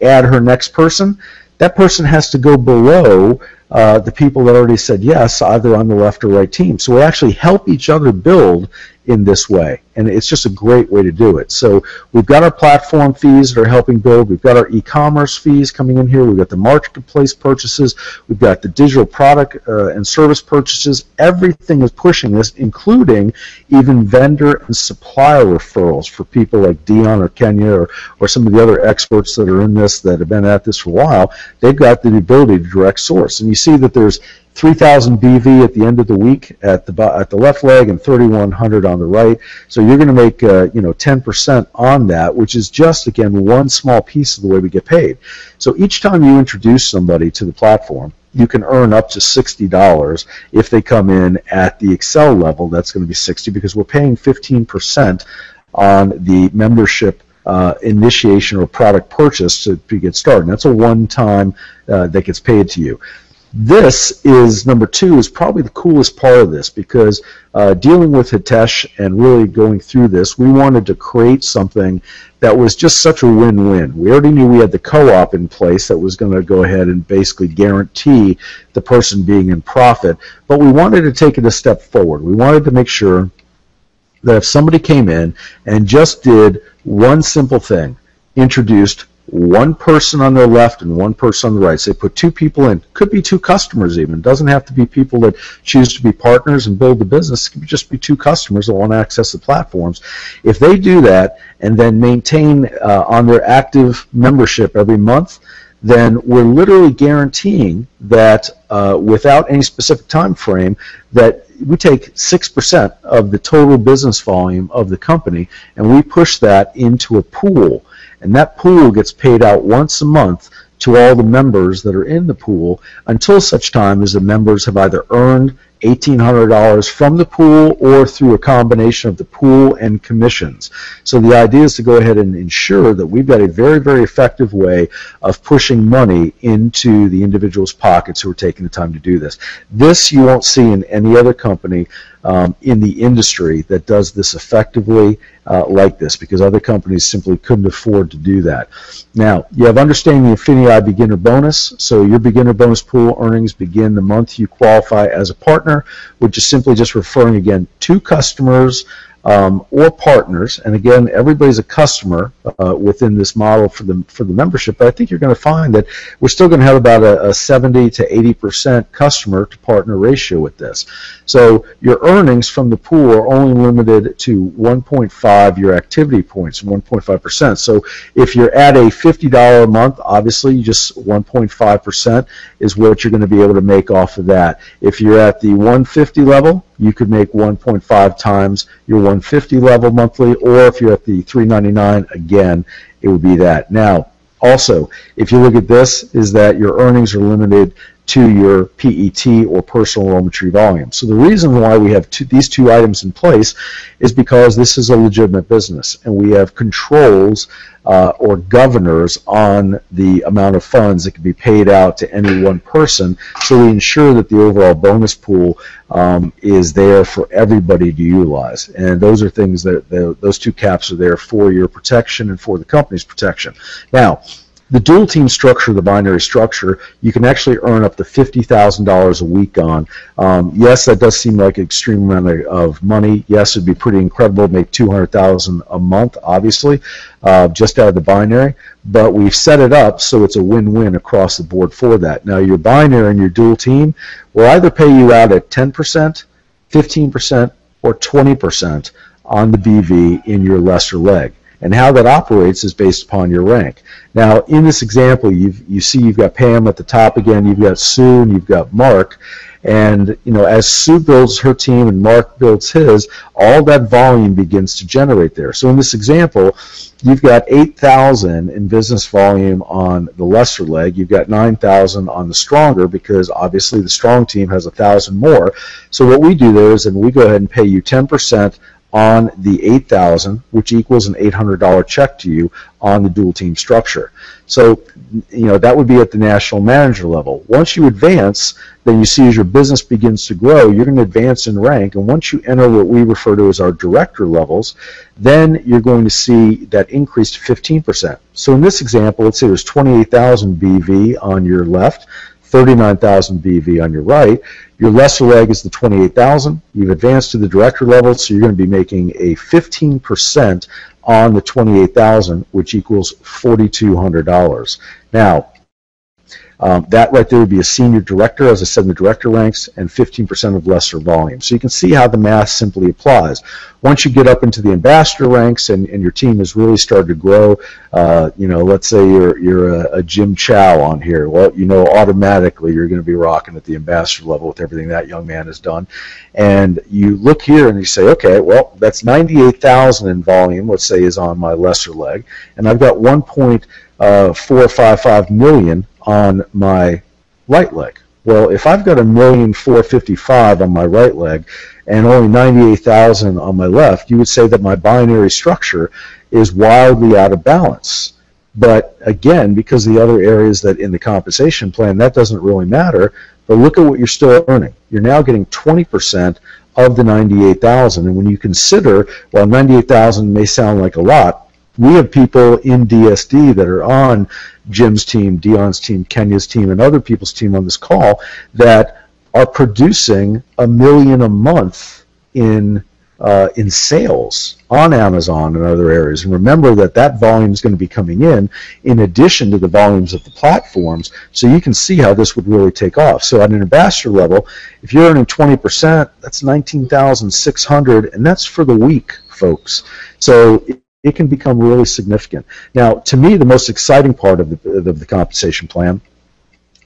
add her next person, that person has to go below the people that already said yes, either on the left or right team. So we actually help each other build in this way. And it's just a great way to do it. So we've got our platform fees that are helping build. We've got our e-commerce fees coming in here. We've got the marketplace purchases. We've got the digital product and service purchases. Everything is pushing this, including even vendor and supplier referrals for people like Dion or Kenya or some of the other experts that are in this that have been at this for a while. They've got the ability to direct source. And you see that there's 3,000 BV at the end of the week at the left leg and 3,100 on the right. So you're going to make 10% on that, which is just, again, one small piece of the way we get paid. So each time you introduce somebody to the platform, you can earn up to $60 if they come in at the Excel level. That's going to be 60 because we're paying 15% on the membership initiation or product purchase to get started. And that's a one-time that gets paid to you. This is, number two, is probably the coolest part of this because dealing with Hitesh and really going through this, we wanted to create something that was just such a win-win. We already knew we had the co-op in place that was going to go ahead and basically guarantee the person being in profit, but we wanted to take it a step forward. We wanted to make sure that if somebody came in and just did one simple thing, introduced one person on their left and one person on the right. So they put two people in. Could be two customers even. It doesn't have to be people that choose to be partners and build the business. It could just be two customers that want to access the platforms. If they do that and then maintain on their active membership every month, then we're literally guaranteeing that without any specific time frame that we take 6% of the total business volume of the company and we push that into a pool. And that pool gets paid out once a month to all the members that are in the pool until such time as the members have either earned $1,800 from the pool or through a combination of the pool and commissions. So the idea is to go ahead and ensure that we've got a very, very effective way of pushing money into the individual's pockets who are taking the time to do this. This you won't see in any other company in the industry that does this effectively like this, because other companies simply couldn't afford to do that. Now, you have understanding the INFINii beginner bonus. So your beginner bonus pool earnings begin the month you qualify as a partner, which is simply just referring, again, to customers or partners. And again, everybody's a customer within this model for the membership. But I think you're going to find that we're still going to have about a 70 to 80% customer to partner ratio with this. So your earnings from the pool are only limited to 1.5 your activity points, 1.5%. So if you're at a $50 a month, obviously just 1.5% is what you're going to be able to make off of that. If you're at the 150 level, you could make 1.5 times your 150 level monthly, or if you're at the 399, again, it would be that. Now, also, if you look at this, is that your earnings are limited to your PET or personal enrollment tree volume. So the reason why we have these two items in place is because this is a legitimate business, and we have controls or governors on the amount of funds that can be paid out to any one person, so we ensure that the overall bonus pool is there for everybody to utilize. And those are things that those two caps are there for your protection and for the company's protection. Now, the dual team structure, the binary structure, you can actually earn up to $50,000 a week on. Yes, that does seem like an extreme amount of money. Yes, it'd be pretty incredible to make $200,000 a month, obviously, just out of the binary. But we've set it up so it's a win-win across the board for that. Now, your binary and your dual team will either pay you out at 10%, 15%, or 20% on the BV in your lesser leg. And how that operates is based upon your rank. Now, in this example, you see you've got Pam at the top again, you've got Sue, and you've got Mark. And as Sue builds her team and Mark builds his, all that volume begins to generate there. So in this example, you've got 8,000 in business volume on the lesser leg. You've got 9,000 on the stronger, because obviously the strong team has 1,000 more. So what we do there is, and we go ahead and pay you 10% on the 8,000, which equals an $800 check to you on the dual team structure. So, that would be at the national manager level. Once you advance, then you see as your business begins to grow, you're going to advance in rank, and once you enter what we refer to as our director levels, then you're going to see that increase to 15%. So in this example, let's say there's 28,000 BV on your left, 39,000 BV on your right. Your lesser leg is the 28,000. You've advanced to the director level, so you're going to be making a 15% on the 28,000, which equals $4,200. Now, that right there would be a senior director, as I said, in the director ranks, and 15% of lesser volume. So you can see how the math simply applies. Once you get up into the ambassador ranks and your team has really started to grow, let's say you're a Jim Chow on here. Well, automatically you're going to be rocking at the ambassador level with everything that young man has done. And you look here and you say, okay, well, that's 98,000 in volume, let's say, is on my lesser leg, and I've got 1.455 million on my right leg. Well, if I've got 1,455,000 on my right leg and only 98,000 on my left, you would say that my binary structure is wildly out of balance. But again, because of the other areas that in the compensation plan, that doesn't really matter. But look at what you're still earning. You're now getting 20% of the 98,000. And when you consider, while 98,000 may sound like a lot, we have people in DSD that are on Jim's team, Dion's team, Kenya's team, and other people's team on this call that are producing $1 million a month in sales on Amazon and other areas. And remember that volume is going to be coming in addition to the volumes of the platforms, so you can see how this would really take off. So at an ambassador level, if you're earning 20%, that's 19,600, and that's for the week, folks. So it can become really significant. Now, to me, the most exciting part of the compensation plan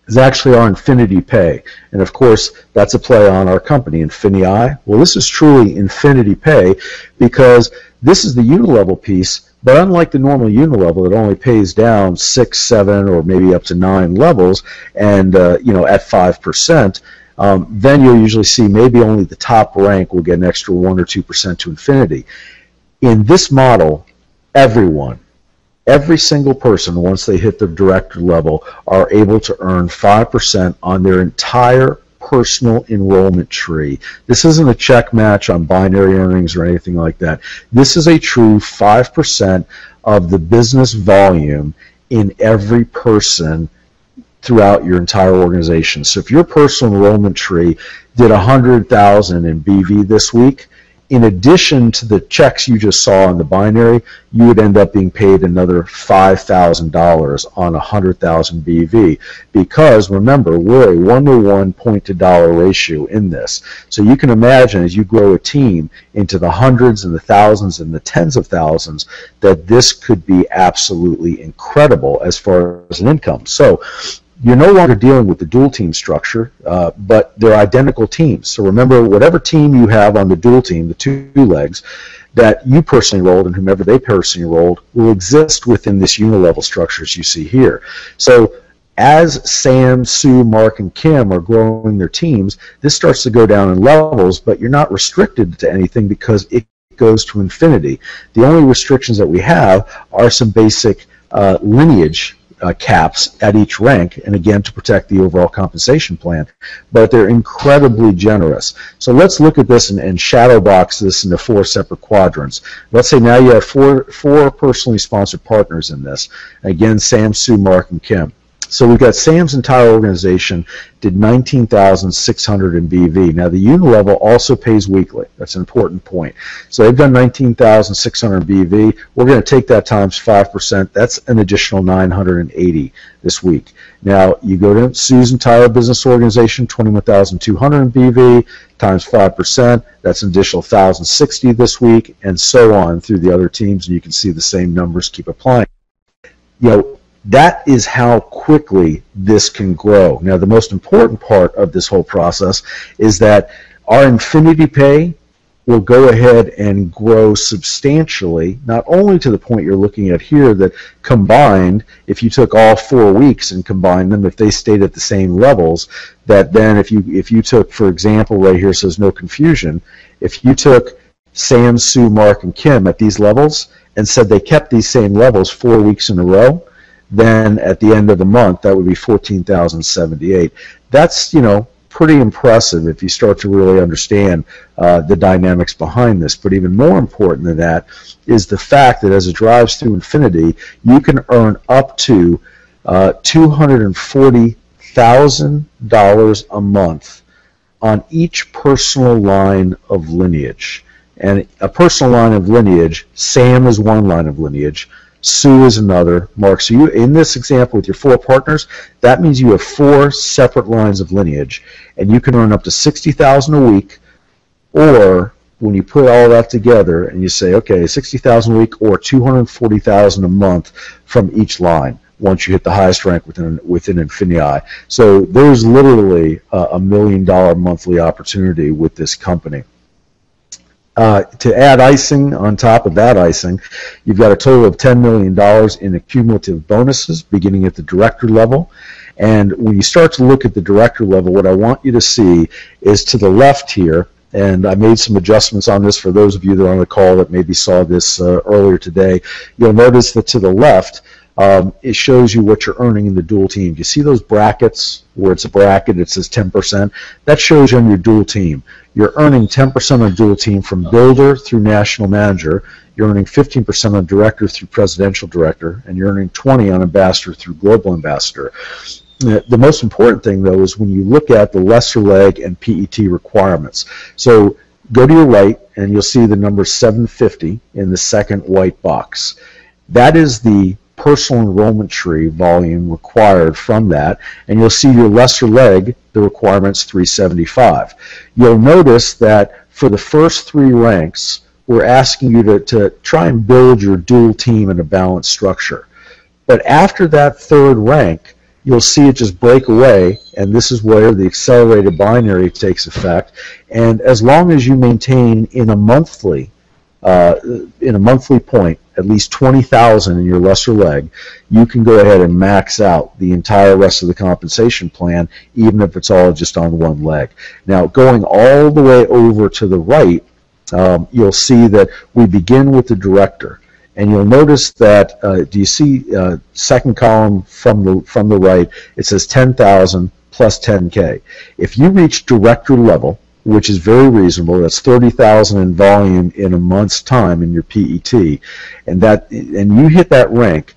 is actually our INFINII Pay. And of course, that's a play on our company, INFINii. Well, this is truly INFINII Pay because this is the unilevel piece, but unlike the normal unilevel that only pays down 6, 7, or maybe up to 9 levels, and at 5%, then you'll usually see maybe only the top rank will get an extra 1 or 2% to INFINII. In this model, every single person, once they hit the director level, are able to earn 5% on their entire personal enrollment tree. This isn't a check match on binary earnings or anything like that. This is a true 5% of the business volume in every person throughout your entire organization. So if your personal enrollment tree did 100,000 in BV this week, in addition to the checks you just saw in the binary, you would end up being paid another $5,000 on 100,000 BV because, remember, we're a 1-to-1 point-to-dollar ratio in this. So you can imagine as you grow a team into the hundreds and the thousands and the tens of thousands that this could be absolutely incredible as far as an income. So you're no longer dealing with the dual team structure, but they're identical teams. So remember, whatever team you have on the dual team, the two legs, that you personally enrolled and whomever they personally enrolled will exist within this unilevel structure as you see here. So as Sam, Sue, Mark, and Kim are growing their teams, this starts to go down in levels, but you're not restricted to anything because it goes to INFINII. The only restrictions that we have are some basic lineage caps at each rank, and again to protect the overall compensation plan, but they're incredibly generous. So let's look at this and shadow box this into 4 separate quadrants. Let's say now you have four personally sponsored partners in this. Again, Sam, Sue, Mark, and Kim. So we've got Sam's entire organization did 19,600 in BV. Now the unilevel also pays weekly. That's an important point. So they've done 19,600 in BV. We're going to take that times 5%. That's an additional 980 this week. Now you go to Sue's entire business organization, 21,200 in BV times 5%. That's an additional 1,060 this week, and so on through the other teams. And you can see the same numbers keep applying. That is how quickly this can grow. Now, the most important part of this whole process is that our INFINII Pay will go ahead and grow substantially, not only to the point you're looking at here that combined, if you took all 4 weeks and combined them, if they stayed at the same levels, that then if you took, for example, right here says no confusion, if you took Sam, Sue, Mark, and Kim at these levels and said they kept these same levels 4 weeks in a row, then at the end of the month, that would be 14,078. That's, pretty impressive if you start to really understand the dynamics behind this. But even more important than that is the fact that as it drives through INFINII, you can earn up to $1,000 a month on each personal line of lineage. And a personal line of lineage, Sam is one line of lineage, Sue is another, Mark. So you, in this example with your 4 partners, that means you have 4 separate lines of lineage, and you can earn up to $60,000 a week, or when you put all that together and you say, okay, $60,000 a week or $240,000 a month from each line once you hit the highest rank within INFINii. So there's literally a $1 million monthly opportunity with this company. To add icing on top of that icing, you've got a total of $10 million in cumulative bonuses beginning at the director level. And when you start to look at the director level, what I want you to see is to the left here, and I made some adjustments on this for those of you that are on the call that maybe saw this earlier today. You'll notice that to the left, it shows you what you're earning in the dual team. You see those brackets where it's a bracket, it says 10%? That shows you on your dual team. You're earning 10% on dual team from builder through national manager. You're earning 15% on director through presidential director, and you're earning 20 on ambassador through global ambassador. The most important thing, though, is when you look at the lesser leg and PET requirements. So go to your right, and you'll see the number 750 in the second white box. That is the personal enrollment tree volume required from that, and you'll see your lesser leg, the requirement's 375. You'll notice that for the first 3 ranks, we're asking you to try and build your dual team in a balanced structure. But after that 3rd rank, you'll see it just break away, and this is where the accelerated binary takes effect. And as long as you maintain in a monthly point at least 20,000 in your lesser leg, you can go ahead and max out the entire rest of the compensation plan, even if it's all just on one leg. Now, going all the way over to the right, you'll see that we begin with the director. And you'll notice that, do you see second column from the right, it says 10,000 plus 10K. If you reach director level, which is very reasonable, that's 30,000 in volume in a month's time in your PET, and you hit that rank,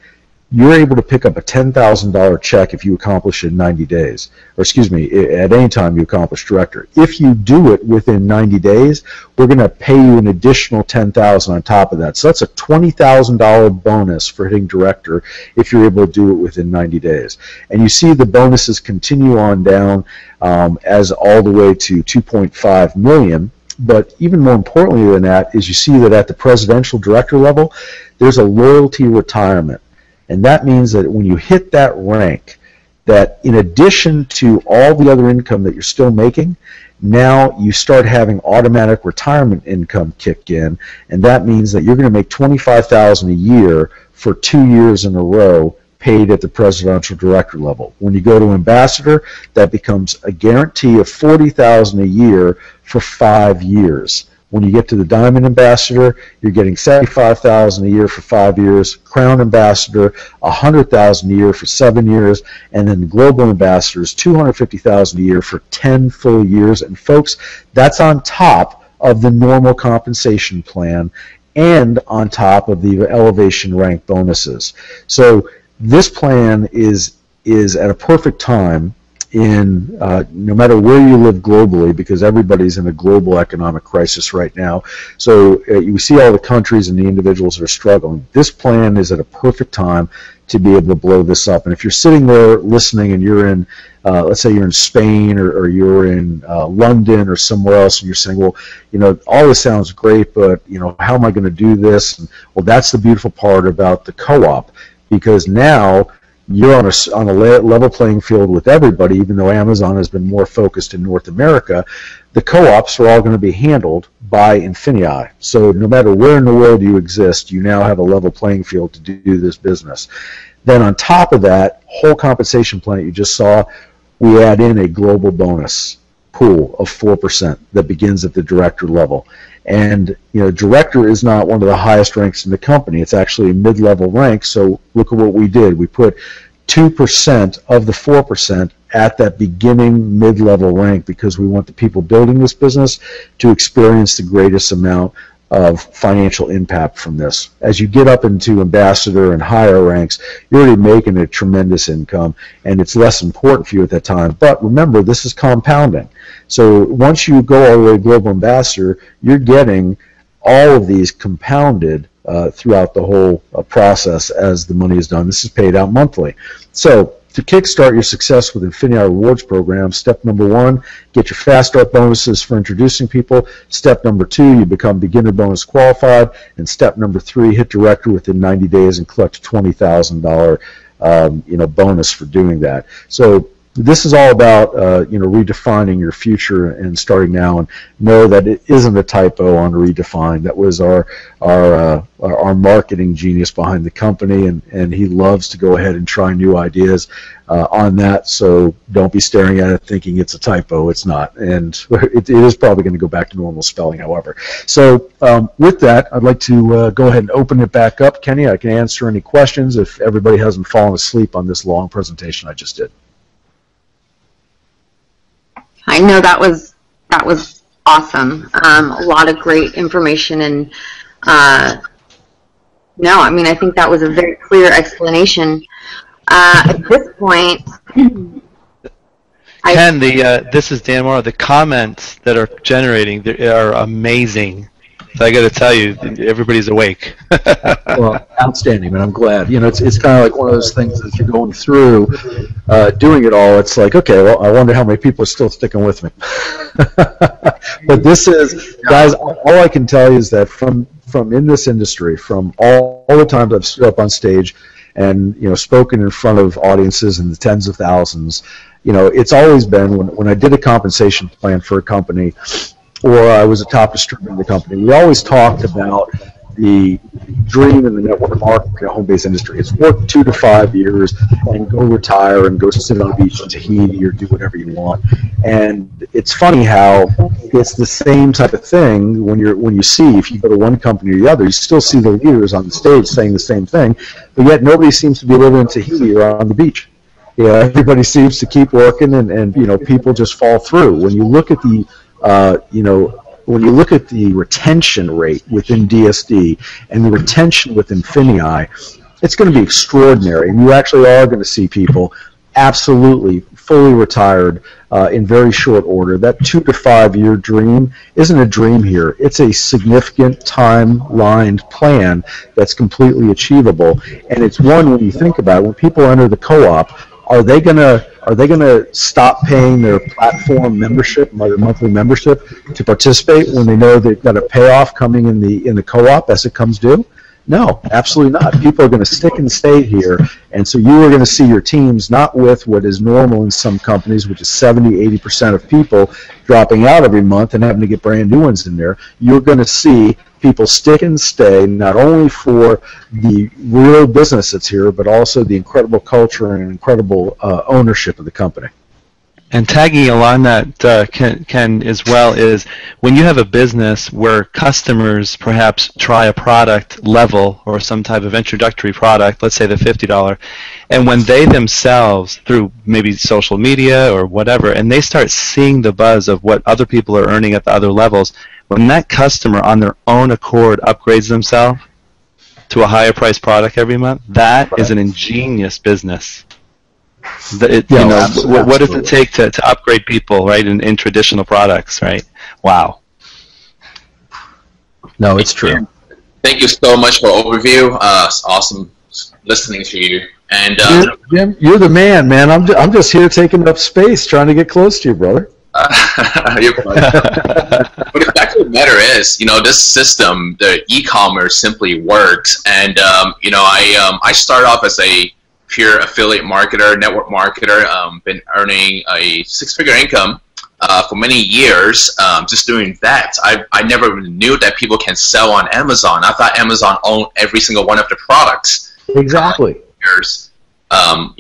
you're able to pick up a $10,000 check if you accomplish it in 90 days. Or excuse me, at any time you accomplish director. If you do it within 90 days, we're going to pay you an additional $10,000 on top of that. So that's a $20,000 bonus for hitting director if you're able to do it within 90 days. And you see the bonuses continue on down as all the way to 2.5 million. But even more importantly than that is you see that at the presidential director level, there's a loyalty retirement. And that means that when you hit that rank, that in addition to all the other income that you're still making, now you start having automatic retirement income kick in, and that means that you're going to make $25,000 a year for 2 years in a row paid at the presidential director level. When you go to ambassador, that becomes a guarantee of $40,000 a year for 5 years. When you get to the Diamond Ambassador, you're getting $75,000 a year for 5 years. Crown Ambassador, $100,000 a year for 7 years, and then the Global Ambassador is $250,000 a year for 10 full years. And folks, that's on top of the normal compensation plan and on top of the elevation rank bonuses. So this plan is at a perfect time in no matter where you live globally, because everybody's in a global economic crisis right now. So you see all the countries and the individuals that are struggling. This plan is at a perfect time to be able to blow this up. And if you're sitting there listening and you're in, let's say you're in Spain or you're in London or somewhere else, and you're saying, well, you know, all this sounds great, but, you know, how am I going to do this? And, well, that's the beautiful part about the co-op, because now you're on a level playing field with everybody. Even though Amazon has been more focused in North America, the co-ops are all going to be handled by INFINii. So no matter where in the world you exist, you now have a level playing field to do this business. Then on top of that whole compensation plan that you just saw, we add in a global bonus pool of 4% that begins at the director level. And, you know, director is not one of the highest ranks in the company. It's actually a mid-level rank. So look at what we did. We put 2% of the 4% at that beginning mid-level rank, because we want the people building this business to experience the greatest amount of financial impact from this. As you get up into ambassador and higher ranks, you're already making a tremendous income, and it's less important for you at that time. But remember, this is compounding. So once you go all the way to global ambassador, you're getting all of these compounded throughout the whole process as the money is done. This is paid out monthly. So to kickstart your success with INFINii Rewards program, step number 1, get your fast start bonuses for introducing people. Step number 2, you become beginner bonus qualified. And step number 3, hit director within 90 days and collect a $20,000 bonus for doing that. So this is all about redefining your future and starting now, and know that it isn't a typo on redefine. That was our marketing genius behind the company, and he loves to go ahead and try new ideas on that. So don't be staring at it thinking it's a typo. It's not, and it is probably going to go back to normal spelling, however. So with that, I'd like to go ahead and open it back up. Kenny, I can answer any questions if everybody hasn't fallen asleep on this long presentation I just did. I know that was awesome. A lot of great information, and no, I mean, I think that was a very clear explanation. At this point, Ken, this is Dan Morrow. The comments that are generating are amazing. So I got to tell you, everybody's awake. Well, outstanding, man. I'm glad. It's kind of like one of those things that you're going through, doing it all. It's like, okay, well, I wonder how many people are still sticking with me. But this is, guys, all I can tell you is that from in this industry, from all the times I've stood up on stage and spoken in front of audiences in the tens of thousands, it's always been when I did a compensation plan for a company, or I was a top distributor in the company, we always talked about the dream in the network marketing home-based industry. It's work 2 to 5 years and go retire and go sit on a beach in Tahiti or do whatever you want. And it's funny how it's the same type of thing when you see, if you go to one company or the other, you still see the leaders on the stage saying the same thing, but yet nobody seems to be living in Tahiti or on the beach. Everybody seems to keep working, and people just fall through. When you look at the when you look at the retention rate within DSD and the retention with INFINii, it's going to be extraordinary. And you actually are going to see people absolutely fully retired in very short order. That 2 to 5 year dream isn't a dream here. It's a significant time-lined plan that's completely achievable. And it's one, when you think about it, when people enter the co-op, are they gonna stop paying their platform membership, their monthly membership, to participate when they know they've got a payoff coming in the co-op as it comes due? No, absolutely not. People are going to stick and stay here, and so you are going to see your teams not with what is normal in some companies, which is 70-80% of people dropping out every month and having to get brand new ones in there. You're going to see people stick and stay, not only for the real business that's here, but also the incredible culture and incredible ownership of the company. And tagging along that, Ken, as well, is when you have a business where customers perhaps try a product level or some type of introductory product, let's say the $50, and when they themselves, through maybe social media or whatever, and they start seeing the buzz of what other people are earning at the other levels, when that customer on their own accord upgrades themselves to a higher priced product every month, that is an ingenious business. What does it take to upgrade people, right, in traditional products, right? Wow. No, it's true. Thank you so much for overview. It's awesome listening to you. And Jim, you're the man. I'm just here taking up space, trying to get close to you, brother. You're funny. But the fact of the matter is, this system, the e-commerce, simply works. And I started off as a pure affiliate marketer, network marketer, been earning a 6-figure income for many years just doing that. I never knew that people can sell on Amazon. I thought Amazon owned every single one of the products. Exactly. And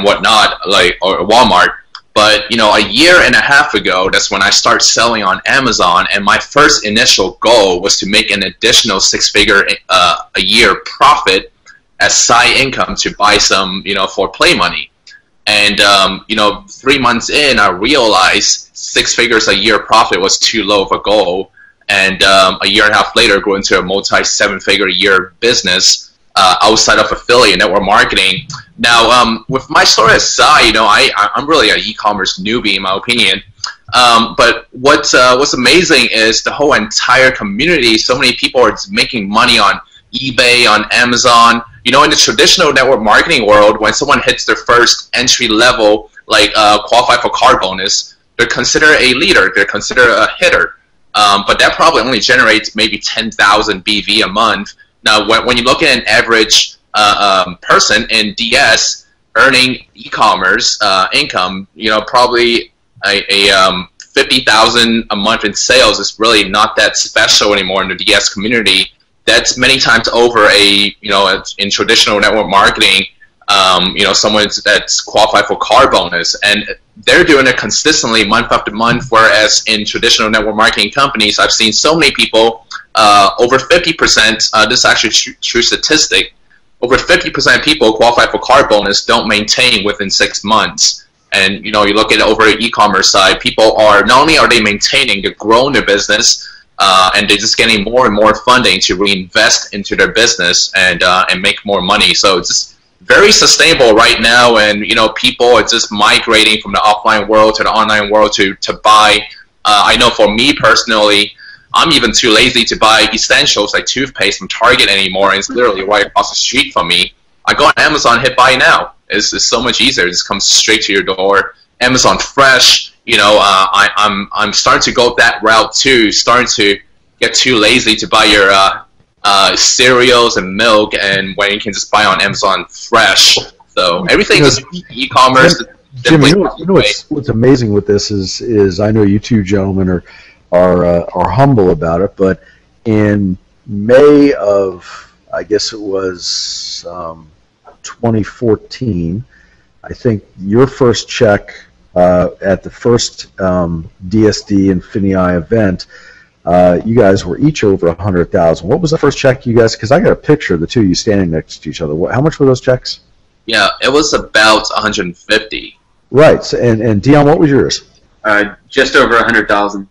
whatnot, or Walmart. But, a year and a half ago, that's when I started selling on Amazon, and my first initial goal was to make an additional 6-figure a year profit as side income to buy some, for play money. And, 3 months in, I realized 6 figures a year profit was too low of a goal. and a year and a half later grew into a multi-7-figure-a-year business outside of affiliate network marketing. Now, with my story aside, you know, I'm really an e-commerce newbie in my opinion. But what's amazing is the whole entire community. So many people are making money on eBay, on Amazon. You know, in the traditional network marketing world, when someone hits their first entry level, like qualify for car bonus, they're considered a leader. They're considered a hitter. But that probably only generates maybe 10,000 BV a month. Now, when you look at an average person in DS earning e-commerce income, you know, probably a 50,000 a month in sales is really not that special anymore in the DS community. That's many times over in traditional network marketing, you know, someone that's qualified for car bonus, and they're doing it consistently month after month, whereas in traditional network marketing companies, I've seen so many people, over 50%, this is actually true statistic, over 50% of people qualified for car bonus don't maintain within 6 months. And, you know, you look at it over the e-commerce side, people are, not only are they maintaining, they're growing their business, and they're just getting more and more funding to reinvest into their business and make more money. So it's just very sustainable right now, and, you know, people are just migrating from the offline world to the online world to buy. I know for me personally, I'm even too lazy to buy essentials like toothpaste from Target anymore, and it's literally right across the street from me. I go on Amazon, hit buy now. It's so much easier. It just comes straight to your door. Amazon Fresh, you know, I'm starting to go that route too. Starting to get too lazy to buy your cereals and milk, and when you can just buy on Amazon Fresh. So everything is e-commerce. Jim, you know what's amazing with this is I know you two gentlemen are humble about it, but in May of, I guess it was 2014, I think your first check at the first DSD INFINii event, you guys were each over 100,000. What was the first check you guys? Because I got a picture of the two of you standing next to each other. How much were those checks? Yeah, it was about 150. Right. So, and Dion, what was yours? Just over 100,000.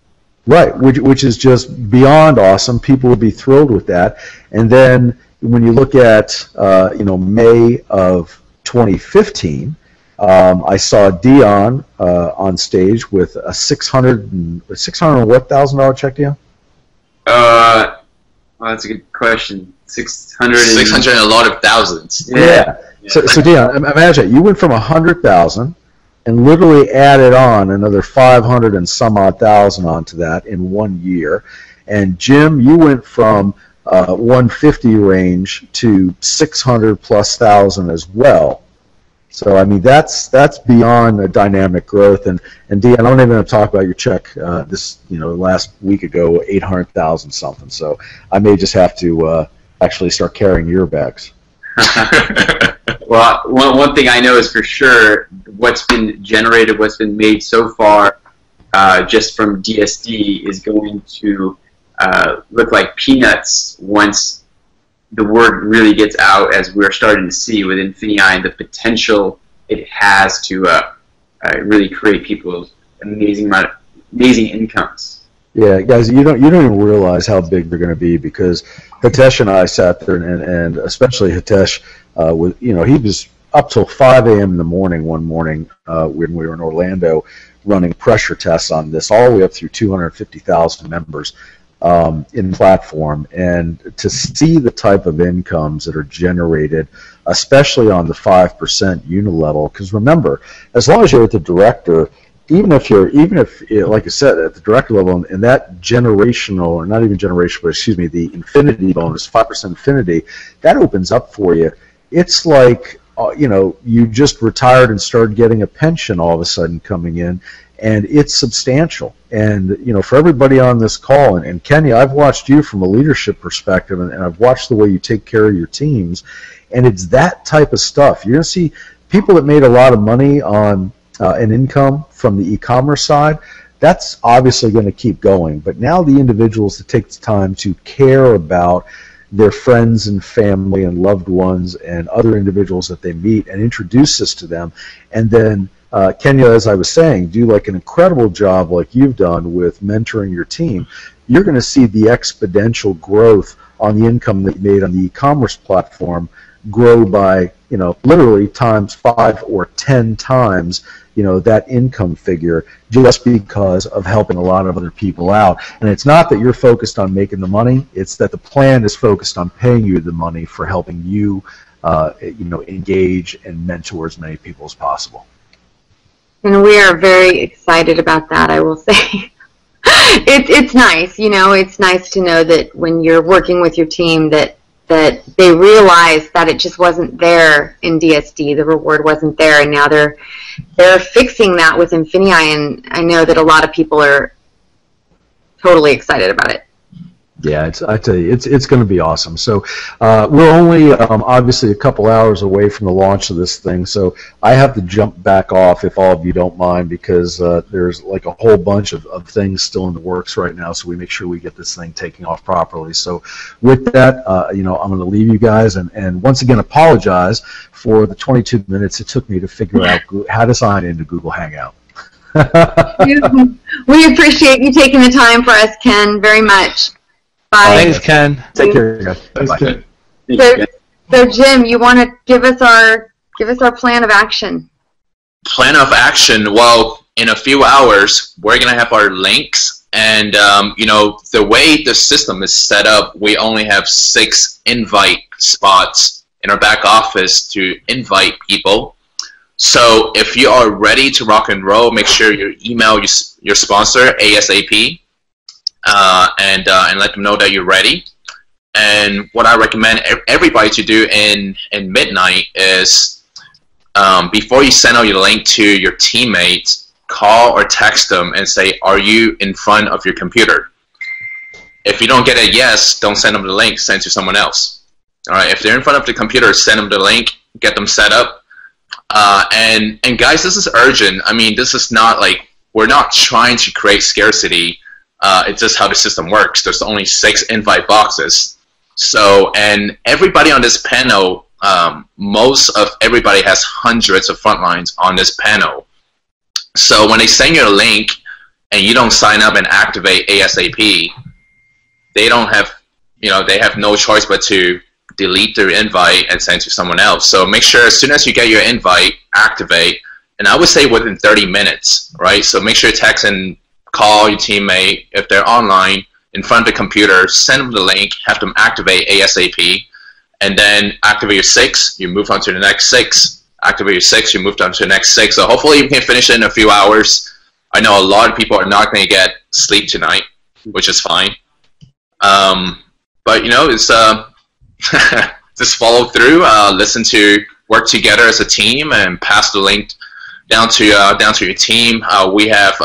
Right, which is just beyond awesome. People would be thrilled with that. And then when you look at May of 2015, I saw Dion on stage with a $600,000 check, Dion? Well, that's a good question. 600 and a lot of thousands. Yeah. So Dion, imagine you went from 100,000 and literally added on another 500 and some odd thousand onto that in 1 year. And Jim, you went from 150 range to 600 plus thousand as well. So I mean that's beyond a dynamic growth. And Dion, I don't even want to talk about your check last week ago, 800,000 something. So I may just have to actually start carrying your bags. Well, one thing I know is for sure what's been generated, what's been made so far just from DSD is going to look like peanuts once the word really gets out, as we're starting to see with INFINii and the potential it has to really create people's amazing incomes. Yeah, guys, you don't even realize how big they're going to be, because Hitesh and I sat there, and especially Hitesh, he was up till 5 a.m. in the morning one morning when we were in Orlando running pressure tests on this, all the way up through 250,000 members in the platform, and to see the type of incomes that are generated, especially on the 5% unilevel, because remember, as long as you're at the director, even if like I said, at the director level, and that generational, or not even generational, but excuse me, the infinity bonus, 5% infinity, that opens up for you. It's like, you just retired and started getting a pension all of a sudden coming in, and it's substantial. And, for everybody on this call, and Kenya, I've watched you from a leadership perspective, and I've watched the way you take care of your teams, and it's that type of stuff. You're going to see people that made a lot of money on an income from the e-commerce side. That's obviously going to keep going. But now the individuals that take the time to care about their friends and family and loved ones and other individuals that they meet and introduce this to them, and then Kenya, as I was saying, do like an incredible job like you've done with mentoring your team. you're going to see the exponential growth on the income that you made on the e-commerce platform grow by, literally times 5 or 10 times, that income figure, just because of helping a lot of other people out. And it's not that you're focused on making the money, it's that the plan is focused on paying you the money for helping you, engage and mentor as many people as possible. And we are very excited about that, I will say. It's nice, it's nice to know that when you're working with your team that they realize that it just wasn't there in DSD, the reward wasn't there, and now they're fixing that with INFINii, and I know that a lot of people are totally excited about it. Yeah, I tell you, it's going to be awesome. So we're only obviously a couple hours away from the launch of this thing, so I have to jump back off if all of you don't mind, because there's like a whole bunch of things still in the works right now, so we make sure we get this thing taking off properly. So with that, I'm going to leave you guys, and once again apologize for the 22 minutes it took me to figure out how to sign into Google Hangout. We appreciate you taking the time for us, Ken, very much. Bye. Thanks, Ken. Take care, guys. Bye-bye. So Jim, you want to give us our plan of action? Plan of action. Well, in a few hours, we're gonna have our links, and the way the system is set up, we only have 6 invite spots in our back office to invite people. So if you are ready to rock and roll, make sure you email your sponsor ASAP. And let them know that you're ready. And what I recommend everybody to do in midnight is before you send out your link to your teammates, call or text them and say, are you in front of your computer? If you don't get a yes, don't send them the link, send it to someone else. All right, if they're in front of the computer, send them the link, get them set up. And guys, this is urgent. I mean, this is not like, we're not trying to create scarcity. It's just how the system works. There's only 6 invite boxes. So, and everybody on this panel, most of everybody has hundreds of frontlines on this panel. So when they send you a link and you don't sign up and activate ASAP, they don't have, they have no choice but to delete their invite and send to someone else. So make sure as soon as you get your invite, activate. And I would say within 30 minutes, right? So make sure you text and call your teammate if they're online in front of the computer, send them the link, have them activate ASAP, and then activate your 6, you move on to the next 6. Activate your 6, you move on to the next 6. So hopefully you can finish it in a few hours. I know a lot of people are not going to get sleep tonight, which is fine. But it's just follow through, listen to, work together as a team, and pass the link down to your team. We have.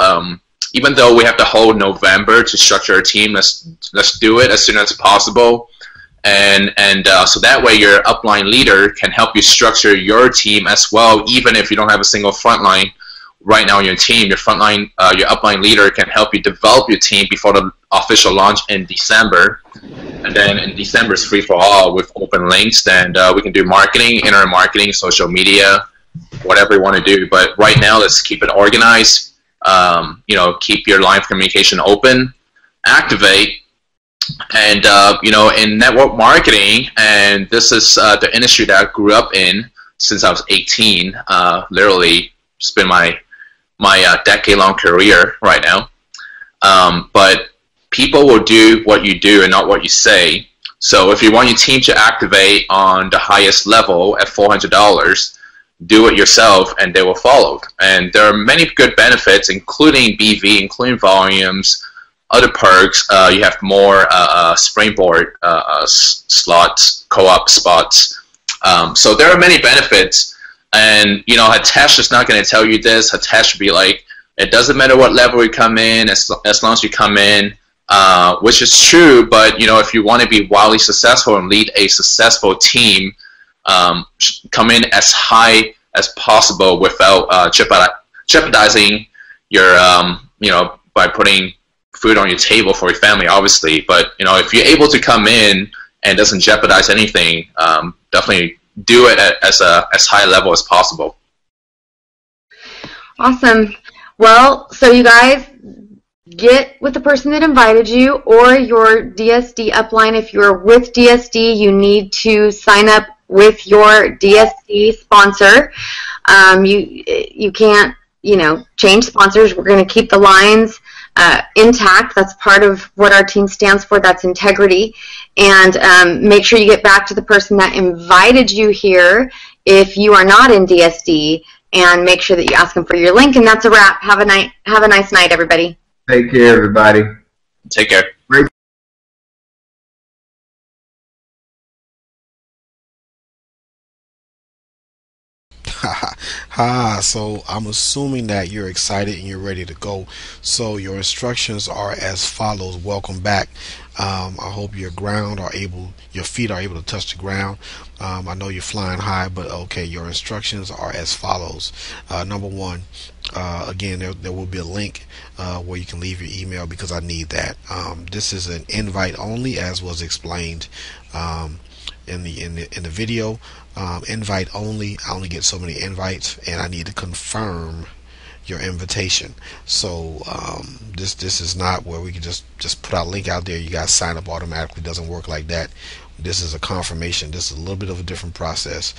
Even though we have the whole November to structure a team, let's do it as soon as possible, and so that way your upline leader can help you structure your team as well. Even if you don't have a single frontline right now on your team, your upline leader can help you develop your team before the official launch in December. And then in December is free for all with open links, and we can do marketing, internet marketing, social media, whatever you want to do. But right now, let's keep it organized. Keep your line of communication open, activate, and in network marketing, and this is the industry that I grew up in since I was 18. Literally, it's been my decade-long career right now. But people will do what you do and not what you say. So if you want your team to activate on the highest level at $400, do it yourself and they will follow. And there are many good benefits, including BV, including volumes, other perks. You have more springboard slots, co-op spots. So there are many benefits. And Hitesh is not going to tell you this. Hitesh would be like, it doesn't matter what level you come in, as long as you come in, which is true. But if you want to be wildly successful and lead a successful team, come in as high as possible without jeopardizing your, by putting food on your table for your family, obviously. But if you're able to come in and doesn't jeopardize anything, definitely do it at as high a level as possible. Awesome. Well, so you guys, get with the person that invited you or your DSD upline. If you're with DSD, you need to sign up with your DSD sponsor. You can't, change sponsors. We're going to keep the lines intact. That's part of what our team stands for. That's integrity. And make sure you get back to the person that invited you here if you are not in DSD, and make sure that you ask them for your link. And that's a wrap. Have a nice night, everybody. Take care, everybody. Take care. So I'm assuming that you're excited and you're ready to go. So your instructions are as follows. Welcome back. I hope your feet are able to touch the ground. I know you're flying high, but okay, your instructions are as follows. Number one, again, there will be a link where you can leave your email, because I need that. This is an invite only, as was explained in the video. Invite only. I only get so many invites, and I need to confirm your invitation. So this is not where we can just put our link out there, you guys sign up automatically. It doesn't work like that. This is a confirmation. This is a little bit of a different process.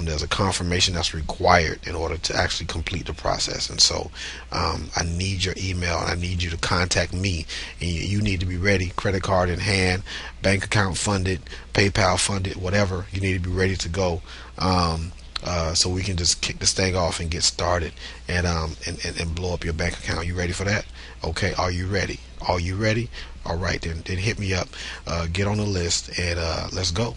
There's a confirmation that's required in order to actually complete the process. And so I need your email, and I need you to contact me. And you need to be ready, credit card in hand, bank account funded, PayPal funded, whatever. You need to be ready to go. So we can just kick this thing off and get started, and blow up your bank account. You ready for that? Okay, are you ready? Are you ready? All right, then hit me up, get on the list, and let's go.